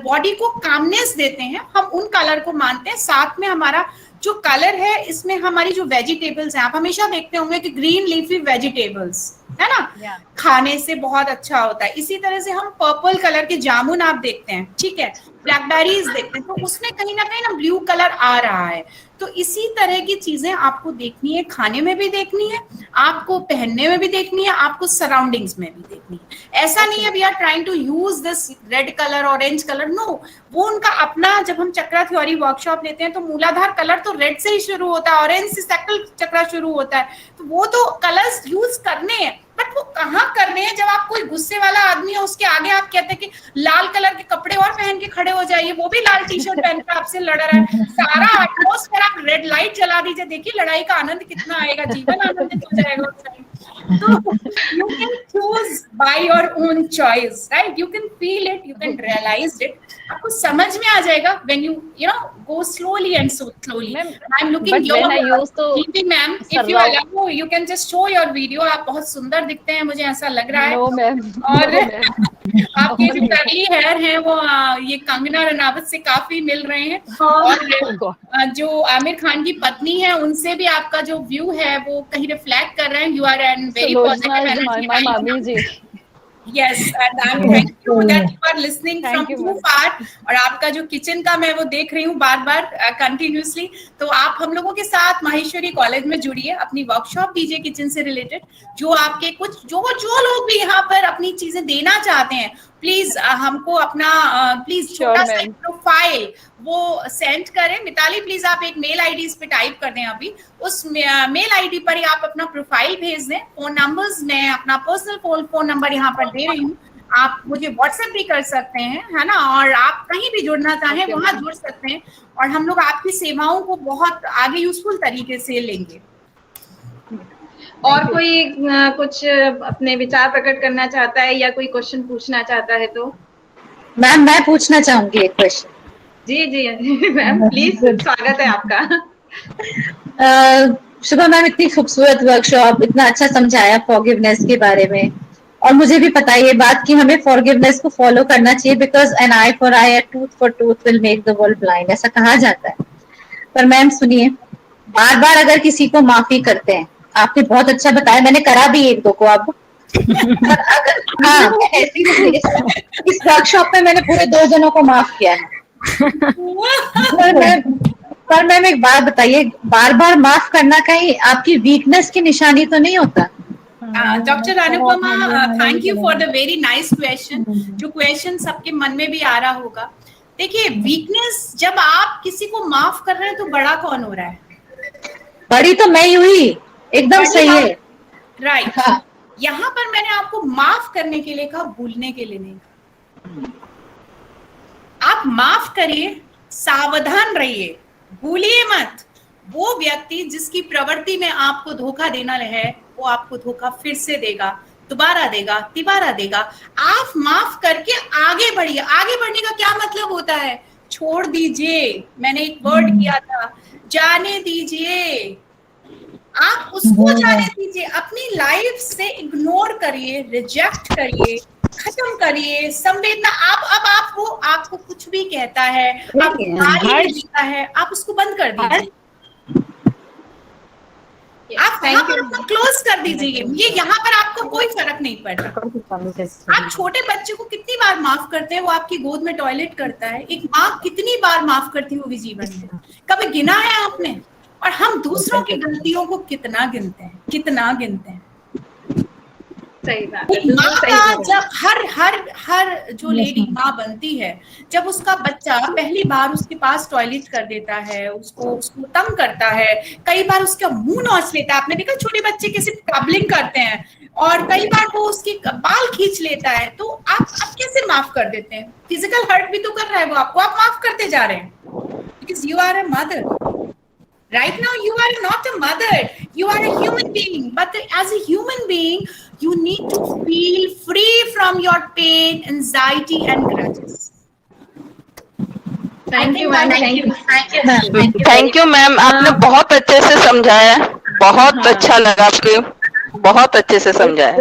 बॉडी को कामनेस देते हैं हम उन कलर को मानते हैं। साथ में हमारा जो कलर है इसमें हमारी जो वेजिटेबल्स हैं, आप हमेशा देखते होंगे कि ग्रीन लीफी वेजिटेबल्स है ना, खाने से बहुत अच्छा होता है। इसी तरह से हम पर्पल कलर के जामुन आप देखते हैं, ठीक है, ब्लैकबेरीज देखते हैं, तो उसमें कहीं ना ब्लू कलर आ रहा है। तो इसी तरह की चीजें आपको देखनी है, खाने में भी देखनी है, आपको पहनने में भी देखनी है, आपको सराउंडिंग्स में भी देखनी है। ऐसा नहीं है we are trying to use this red colour, orange colour, no, वो उनका अपना। जब हम चक्रा थ्योरी वर्कशॉप लेते हैं तो मूलाधार कलर तो रेड से ही शुरू होता है, ऑरेंज से सेकंड चक्रा शुरू होता है, तो वो तो कलर्स यूज करने हैं, बट वो कहाँ करने हैं? जब आप कोई गुस्से वाला आदमी है उसके आगे आप कहते हैं कि लाल कलर के कपड़े और पहन के खड़े हो जाइए, वो भी लाल टी शर्ट पहनकर आपसे लड़ रहा है, सारा एटमॉस्फेयर आप रेड लाइट जला दीजिए, देखिए लड़ाई का आनंद कितना आएगा, जीवन आनंदित हो जाएगा उस टाइम। तो you can choose by your own choice, right? You can feel it, you can realize it. आपको समझ में आ जाएगा when you go slowly and so slowly. I'm looking your ma'am, if you allow, you can just show your video. आप बहुत सुंदर दिखते हैं, मुझे ऐसा लग रहा है। और आपके जो कर्ली हेयर हैं वो ये कंगना रनावत से काफी मिल रहे हैं, और जो आमिर खान की पत्नी है उनसे भी आपका जो व्यू है वो कहीं रिफ्लेक्ट कर रहे हैं। You are an very positive energy. Yes, and I'm thank you that you are listening from too far. और आपका जो किचन का मैं वो देख रही हूँ बार बार कंटिन्यूसली। तो आप हम लोगों के साथ माहेश्वरी कॉलेज में जुड़िए, अपनी वर्कशॉप दीजिए किचन से रिलेटेड। जो आपके कुछ जो लोग भी यहाँ पर अपनी चीजें देना चाहते हैं, प्लीज हमको अपना प्लीज छोटा सा प्रोफाइल वो सेंड करें। मिताली प्लीज आप एक मेल आईडी इस पे टाइप कर दें, अभी उस मेल आईडी पर ही आप अपना प्रोफाइल भेज दें। फोन नंबर्स, मैं अपना पर्सनल फोन नंबर यहाँ पर दे रही हूँ, आप मुझे व्हाट्सएप भी कर सकते हैं, है ना, और आप कहीं भी जुड़ना चाहें वहां जुड़ सकते हैं, और हम लोग आपकी सेवाओं को बहुत आगे यूजफुल तरीके से लेंगे। और कोई कुछ अपने विचार प्रकट करना चाहता है या कोई क्वेश्चन पूछना चाहता है तो? मैम मैं पूछना चाहूंगी एक क्वेश्चन। जी जी मैम प्लीज, स्वागत है आपका। शुभा मैम, इतनी खूबसूरत वर्कशॉप, इतना अच्छा समझाया फॉरगिवनेस के बारे में, और मुझे भी पता है ये बात कि हमें फॉरगिवनेस को फॉलो करना चाहिए, because an eye for eye, tooth for tooth will make the world blind, ऐसा कहा जाता है। पर मैम सुनिए, बार बार अगर किसी को माफी करते हैं, आपने बहुत अच्छा बताया, मैंने करा भी एक दो को अब हाँ इस वर्कशॉप में मैंने पूरे 2 जनों को माफ किया है। पर मैम एक बात बताइए, बार बार माफ करना कहीं आपकी वीकनेस की निशानी तो नहीं होता? Doctor Anupama, thank you for the very nice question. जो क्वेश्चन सबके मन में भी आ रहा होगा, देखिए वीकनेस, जब आप किसी को माफ कर रहे हैं तो बड़ा कौन हो रहा है? बड़ी तो मैं ही हुई, एकदम सही है, राइट। हाँ। यहाँ पर मैंने आपको माफ करने के लिए कहा, भूलने के लिए नहीं। आप माफ करिए, सावधान रहिए, भूलिए मत। वो व्यक्ति जिसकी प्रवृत्ति में आपको धोखा देना है, वो आपको धोखा फिर से देगा, दोबारा देगा, तिबारा देगा। आप माफ करके आगे बढ़िए। आगे बढ़ने का क्या मतलब होता है? छोड़ दीजिए, मैंने एक वर्ड किया था, जाने दीजिए। आप उसको जाने दीजिए, अपनी लाइफ से इग्नोर करिए, रिजेक्ट करिए, खत्म करिए संवेदना। अब आप वो आपको कुछ भी कहता है, आप गाली देता है, आप उसको बंद कर दीजिए। आप वहां पर अपना क्लोज कर दीजिए। ये यहाँ पर आपको कोई फर्क नहीं पड़ रहा। आप छोटे बच्चे को कितनी बार माफ करते हैं, वो आपकी गोद में टॉयलेट करता है। एक माँ कितनी बार माफ करती होगी जीवन में, कभी गिना है आपने? और हम दूसरों की गलतियों को कितना गिनते हैं, कितना गिनते हैं। सही बात है। माँ का जब हर जो लेडी माँ बनती है, जब उसका बच्चा पहली बार उसके पास टॉयलेट कर देता है, उसको तंग करता है, कई बार उसका मुंह नोच लेता है। आपने देखा छोटे बच्चे कैसे कबलिंग करते हैं, और कई बार वो उसकी बाल खींच लेता है, तो आप कैसे माफ कर देते हैं? फिजिकल हर्ट भी तो कर रहा है वो आपको, आप माफ करते जा रहे हैं, because you are a mother. Right now, you are not a mother. You are a human being. But as a human being, you need to feel free from your pain, anxiety, and grudges. Thank you, ma'am. Thank you. Thank you, ma'am. आपने बहुत अच्छे से समझाया, बहुत अच्छा लगा आपके, बहुत अच्छे से समझाया।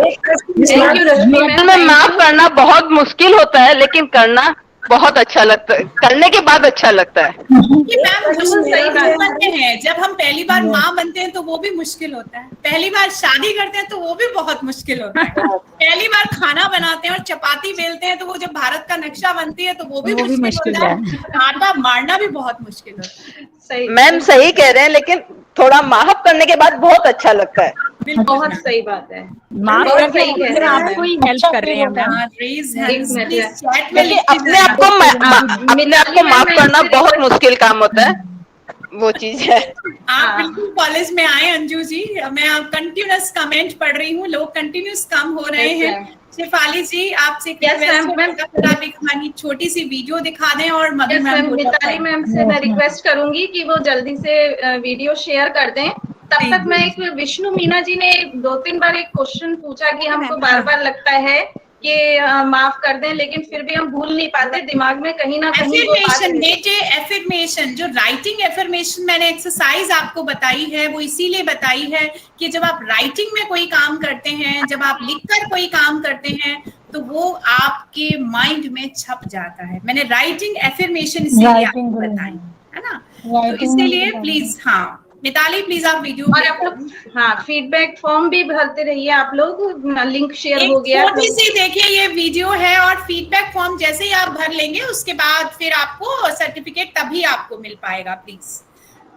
में माफ करना बहुत मुश्किल होता है, लेकिन करना बहुत अच्छा लगता है, करने के बाद अच्छा लगता है। सही बात बनते हैं, जब हम पहली बार माँ बनते हैं तो वो भी मुश्किल होता है, पहली बार शादी करते हैं तो वो भी बहुत मुश्किल होता है, पहली बार खाना बनाते हैं और चपाती बेलते हैं तो वो जब भारत का नक्शा बनती है तो वो भी मुश्किल होता है, आटा मारना भी बहुत मुश्किल होता है। मैम सही कह रहे हैं, लेकिन थोड़ा माफ करने के बाद बहुत अच्छा लगता है। बहुत सही बात है, आपको ही हेल्प कर रहे हैं। अपने आपको माफ करना बहुत मुश्किल काम होता है, वो चीज है। आप बिल्कुल कॉलेज में आए अंजू जी, मैं कंटिन्यूअस कमेंट पढ़ रही हूँ, लोग कंटिन्यूअस कम हो रहे हैं। शेफाली जी आपसे हमारी छोटी सी वीडियो दिखा दें, और मिताली मैम से मैं रिक्वेस्ट करूंगी कि वो जल्दी से वीडियो शेयर कर दें। तब तक मैं एक विष्णु मीना जी ने 2-3 बार एक क्वेश्चन पूछा कि हमको बार बार लगता है कि माफ कर दें, लेकिन फिर भी हम भूल नहीं पाते, दिमाग में कहीं ना कहीं एफर्मेशन, जो राइटिंग एफर्मेशन मैंने एक्सरसाइज आपको बताई है, वो इसीलिए बताई है कि जब आप राइटिंग में कोई काम करते हैं, जब आप लिखकर कोई काम करते हैं, तो वो आपके माइंड में छप जाता है। मैंने राइटिंग एफर्मेशन इसीलिए आपको बताई है ना, तो इसीलिए प्लीज, हाँ मिताली प्लीज आप वीडियो और आप लोग फीडबैक फॉर्म भी भरते रहिए आप लोग, लिंक शेयर हो गया। छोटी सी देखिए ये वीडियो है, और फीडबैक फॉर्म जैसे ही आप भर लेंगे उसके बाद फिर आपको सर्टिफिकेट तभी आपको मिल पाएगा प्लीज।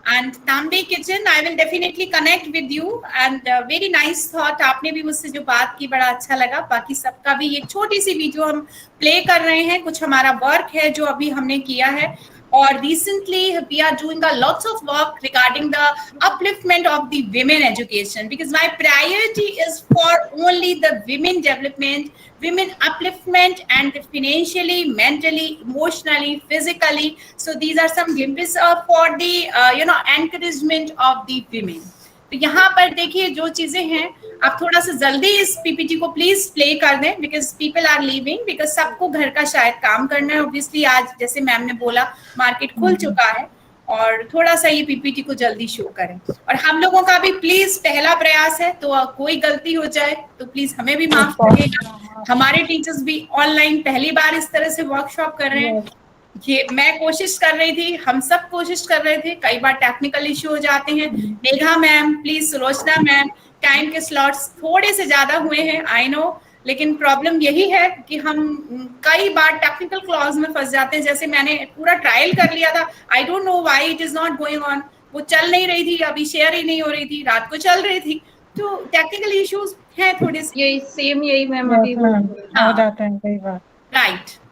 एंड तांबे kitchen, I will definitely connect with you, and very nice thought. आपने भी मुझसे जो बात की बड़ा अच्छा लगा। बाकी सबका भी एक छोटी सी वीडियो हम प्ले कर रहे हैं, कुछ हमारा वर्क है जो अभी हमने किया है, or recently we are doing a lots of work regarding the upliftment of the women education, because my priority is for only the women development, women upliftment, and financially, mentally, emotionally, physically. So these are some glimpses for the encouragement of the women. तो यहाँ पर देखिए जो चीजें हैं, आप थोड़ा सा जल्दी इस पीपीटी को प्लीज प्ले कर दें, because people are leaving, because सबको घर का शायद काम करना है। ऑब्वियसली आज जैसे मैम ने बोला मार्केट खुल चुका है, और थोड़ा सा ये पीपीटी को जल्दी शो करें। और हम लोगों का भी प्लीज पहला प्रयास है, तो कोई गलती हो जाए तो प्लीज हमें भी माफ करिएगा। हमारे टीचर्स भी ऑनलाइन पहली बार इस तरह से वर्कशॉप कर रहे हैं। ये मैं कोशिश कर रही थी, हम सब कोशिश कर रहे थे, कई बार टेक्निकल इश्यू हो जाते हैं। Megha ma'am please, Sulochana ma'am, time के स्लॉट्स थोड़े से ज्यादा हुए हैं, आई नो, लेकिन प्रॉब्लम यही है कि हम कई बार टेक्निकल क्लॉज में फंस जाते हैं। जैसे मैंने पूरा ट्रायल कर लिया था, I don't know why it is not going on, वो चल नहीं रही थी, अभी शेयर ही नहीं हो रही थी, रात को चल रही थी, तो टेक्निकल इश्यूज हैं थोड़े से। यही मैम अभी हो जाते हैं कई बार, राइट।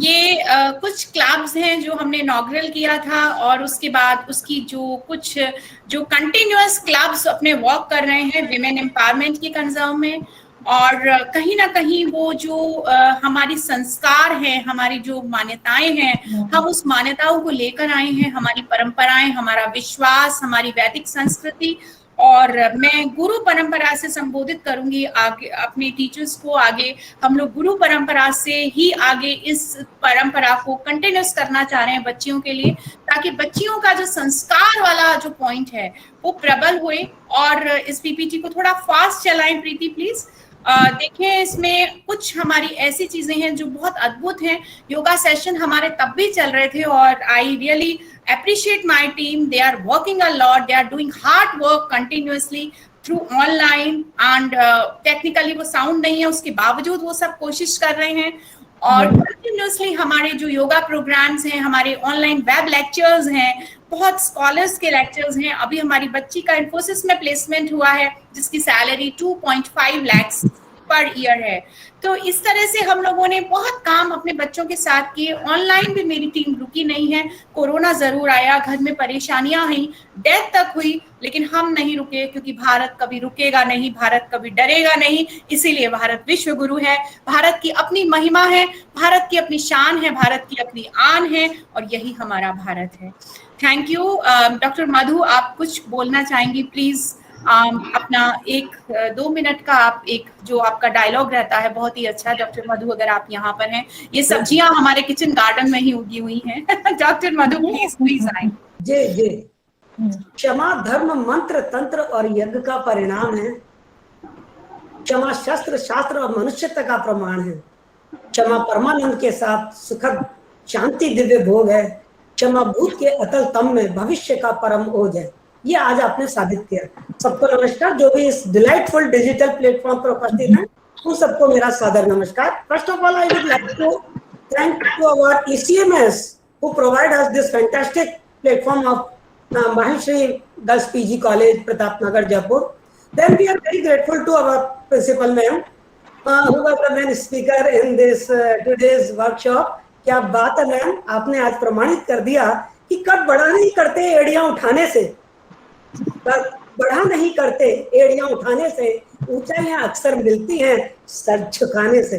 ये कुछ क्लब्स हैं जो हमने इनॉग्रल किया था, और उसके बाद उसकी जो कंटिन्यूअस क्लब्स अपने वर्क कर रहे हैं विमेन एम्पावरमेंट के कंजर्व में, और कहीं ना कहीं वो जो हमारी संस्कार हैं, हमारी जो मान्यताएं हैं, हम उस मान्यताओं को लेकर आए हैं, हमारी परंपराएं, हमारा विश्वास, हमारी वैदिक संस्कृति। और मैं गुरु परंपरा से संबोधित करूंगी आगे अपने टीचर्स को। आगे हम लोग गुरु परंपरा से ही आगे इस परंपरा को कंटिन्यूस करना चाह रहे हैं बच्चियों के लिए, ताकि बच्चियों का जो संस्कार वाला जो पॉइंट है वो प्रबल हुए। और इस पीपीटी को थोड़ा फास्ट चलाएं प्रीति प्लीज। देखें, इसमें कुछ हमारी ऐसी चीजें हैं जो बहुत अद्भुत हैं। योगा सेशन हमारे तब भी चल रहे थे, और I really appreciate my team. They are working a lot, they are doing hard work continuously through online, and technically वो sound नहीं है, उसके बावजूद वो सब कोशिश कर रहे हैं। और continuously हमारे जो योगा प्रोग्राम्स हैं, हमारे ऑनलाइन वेब लेक्चर्स हैं, बहुत स्कॉलर्स के लेक्चर्स हैं। अभी हमारी बच्ची का इन्फोसिस में प्लेसमेंट हुआ है, जिसकी सैलरी 2.5 लाख पर ईयर है। तो इस तरह से हम लोगों ने बहुत काम अपने बच्चों के साथ किए। ऑनलाइन भी मेरी टीम रुकी नहीं है। कोरोना जरूर आया, घर में परेशानियां हुई, डेथ तक हुई, लेकिन हम नहीं रुके, क्योंकि भारत कभी रुकेगा नहीं, भारत कभी डरेगा नहीं। इसीलिए भारत विश्व गुरु है, भारत की अपनी महिमा है, भारत की अपनी शान है, भारत की अपनी आन है, और यही हमारा भारत है। Thank you. डॉक्टर मधु, आप कुछ बोलना चाहेंगी प्लीज? अपना 1-2 मिनट का आप जो आपका डायलॉग रहता है बहुत ही अच्छा। डॉक्टर मधु, अगर आप यहाँ पर हैं, ये सब्जियां हमारे किचन गार्डन में ही उगी हुई हैं। डॉक्टर मधु प्लीज आए। जी जी। क्षमा धर्म मंत्र तंत्र और यज्ञ का परिणाम है। क्षमा शस्त्र शास्त्र और मनुष्यत्व का प्रमाण है। क्षमा परमानंद के साथ सुखद शांति दिव्य भोग है। क्षमा भूत के अतल तम में भविष्य का परम ओज है। ये आज आपने साबित किया। सबको नमस्कार, जो भी इस डिलाइटफुल डिजिटल प्लेटफॉर्म पर उपस्थित हैं, उन सबको मेरा सादर नमस्कार। First of all, I would like to thank to our ECMS who provide us this fantastic platform of Maheshwari Girls PG College, Pratapnagar, Jaipur. Then we are very grateful to our principal ma'am who was the main speaker in this today's workshop. क्या बात है ma'am, आपने आज प्रमाणित कर दिया कि कद बड़ा नहीं करते एड़ियां उठाने से, बढ़ा नहीं करते एड़ियां उठाने से, ऊंचाइयां अक्सर मिलती हैं सर झुकाने से।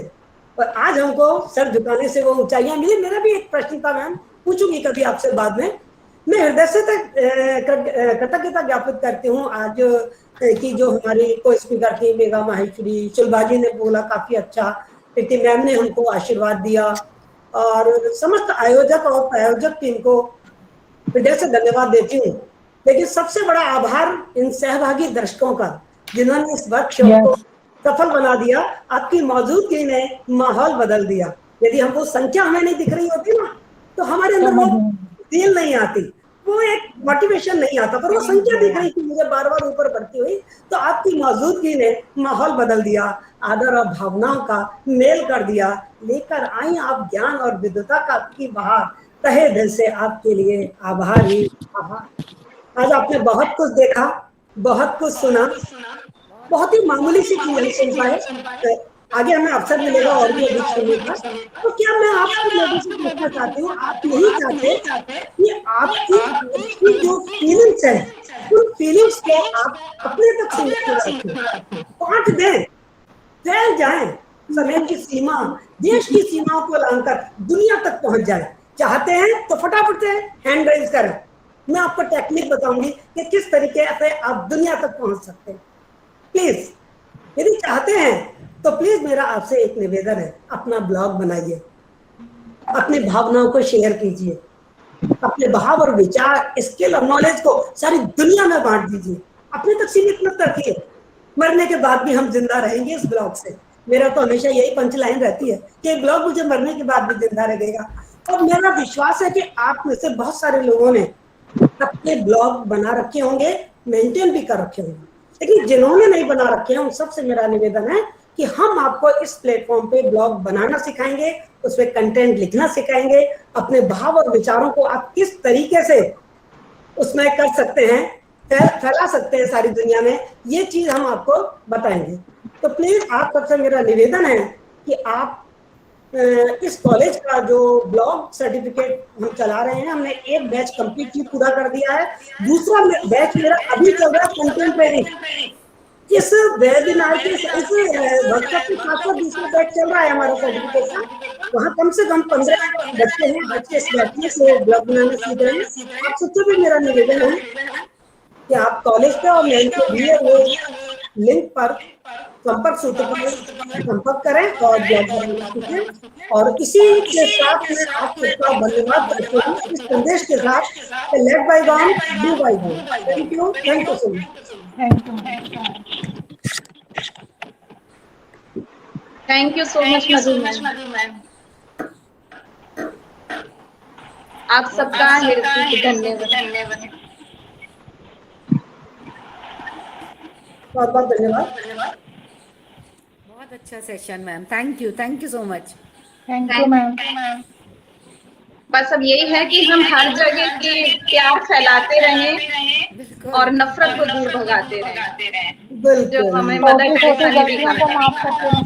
और आज हमको सर झुकाने से वो ऊंचाइयां मिली। मेरा भी एक प्रश्न था मैम, पूछूंगी कभी आपसे बाद में। मैं हृदय से कृतज्ञता ज्ञापित करती हूँ आज की जो हमारी को स्पीकर थी मेघा माहेश्वरी, चुलबाजी ने बोला काफी अच्छा, प्रीति मैम ने हमको आशीर्वाद दिया, और समस्त आयोजक और प्रायोजक टीम को हृदय से धन्यवाद देती हूँ। लेकिन सबसे बड़ा आभार इन सहभागी दर्शकों का, जिन्होंने इस वर्कशॉप को सफल बना दिया। आपकी मौजूदगी ने माहौल बदल दिया। यदि हमको संख्या हमें नहीं दिख रही होती ना, तो हमारे अंदर वो फील नहीं आती, वो एक मोटिवेशन नहीं आता। पर वो संख्या दिख रही थी मुझे बार बार ऊपर बढ़ती हुई, तो आपकी मौजूदगी ने माहौल बदल दिया, आदर और भावनाओं का मेल कर दिया। लेकर आई आप ज्ञान और विद्वता का की बहार, तहे दिल से आपके लिए आभार ही आभार। आज आपने बहुत कुछ देखा, बहुत कुछ सुना, बहुत ही मामूली सी चीजें सुन पाए, आगे हमें अवसर मिलेगा और भी अधिक सुनने का। तो क्या मैं आपको लोगों से पूछना चाहती हूँ, आप नहीं चाहते कि आपकी जो फीलिंग्स है, उन फीलिंग्स को आप अपने तक सीमित न रखें, बांट दें, फैल जाए, समय की सीमा, देश की सीमाओं को लांघकर दुनिया तक पहुंच जाए। चाहते हैं तो फटाफट से हैंड राइज करें, मैं आपको टेक्निक बताऊंगी कि किस तरीके से आप दुनिया तक पहुंच सकते हैं। प्लीज, यदि चाहते हैं तो प्लीज मेरा आपसे एक निवेदन है, अपना ब्लॉग बनाइए, अपनी भावनाओं को शेयर कीजिए, अपने भाव और विचार, स्किल और नॉलेज को सारी दुनिया में बांट दीजिए, अपने तक सीमित मत रखिए। मरने के बाद भी हम जिंदा रहेंगे इस ब्लॉग से। मेरा तो हमेशा यही पंचलाइन रहती है कि ब्लॉग मुझे मरने के बाद भी जिंदा रहेगा। और मेरा विश्वास है कि आप में से बहुत सारे लोगों ने अपने ब्लॉग बना रखे होंगे, मेंटेन भी कर रखे होंगे, लेकिन जिन्होंने नहीं बना रखे हैं उन सबसे मेरा निवेदन है कि हम आपको इस प्लेटफॉर्म पे ब्लॉग बनाना सिखाएंगे, उसमें कंटेंट लिखना सिखाएंगे, अपने भाव और विचारों को आप किस तरीके से उसमें कर सकते हैं, फैला सकते हैं सारी दुनिया में, ये चीज हम आपको बताएंगे। तो प्लीज आप सबसे मेरा निवेदन है कि आप इस कॉलेज का जो ब्लॉग सर्टिफिकेट हम चला रहे हैं, हमने एक बैच कंप्लीटली पूरा कर दिया है, दूसरा बैच मेरा अभी चल रहा है कंटेम्प्रेरी। इस वेबिनार के इस वर्कशॉप के साथ साथ दूसरा बैच चल रहा है हमारा सर्टिफिकेट का। वहाँ कम से कम 15 बच्चे हैं, बच्चे इस बैच से ब्लॉग बनाना सीख रहे हैं। आप सबसे भी मेरा निवेदन है कि आप कॉलेज पे और मैं इनको दिए हुए लिंक पर संपर्क सूत्र पर संपर्क करें और ब्लॉग बनाना सीखें। और इसी के साथ मैं आपको धन्यवाद करती हूँ इस संदेश के साथ, let bygone do bygone. Thank you so much. Thank you so much Madhu ma'am, आप सबका हृदय से धन्यवाद। बहुत बहुत धन्यवाद। बहुत अच्छा session ma'am, thank you so much. Thank you ma'am. बस अब यही है कि हम हर जगह के प्यार फैलाते रहें और नफरत को दूर भगाते रहें, जो हमें मदद छोटी गलतियों को माफ करते हैं।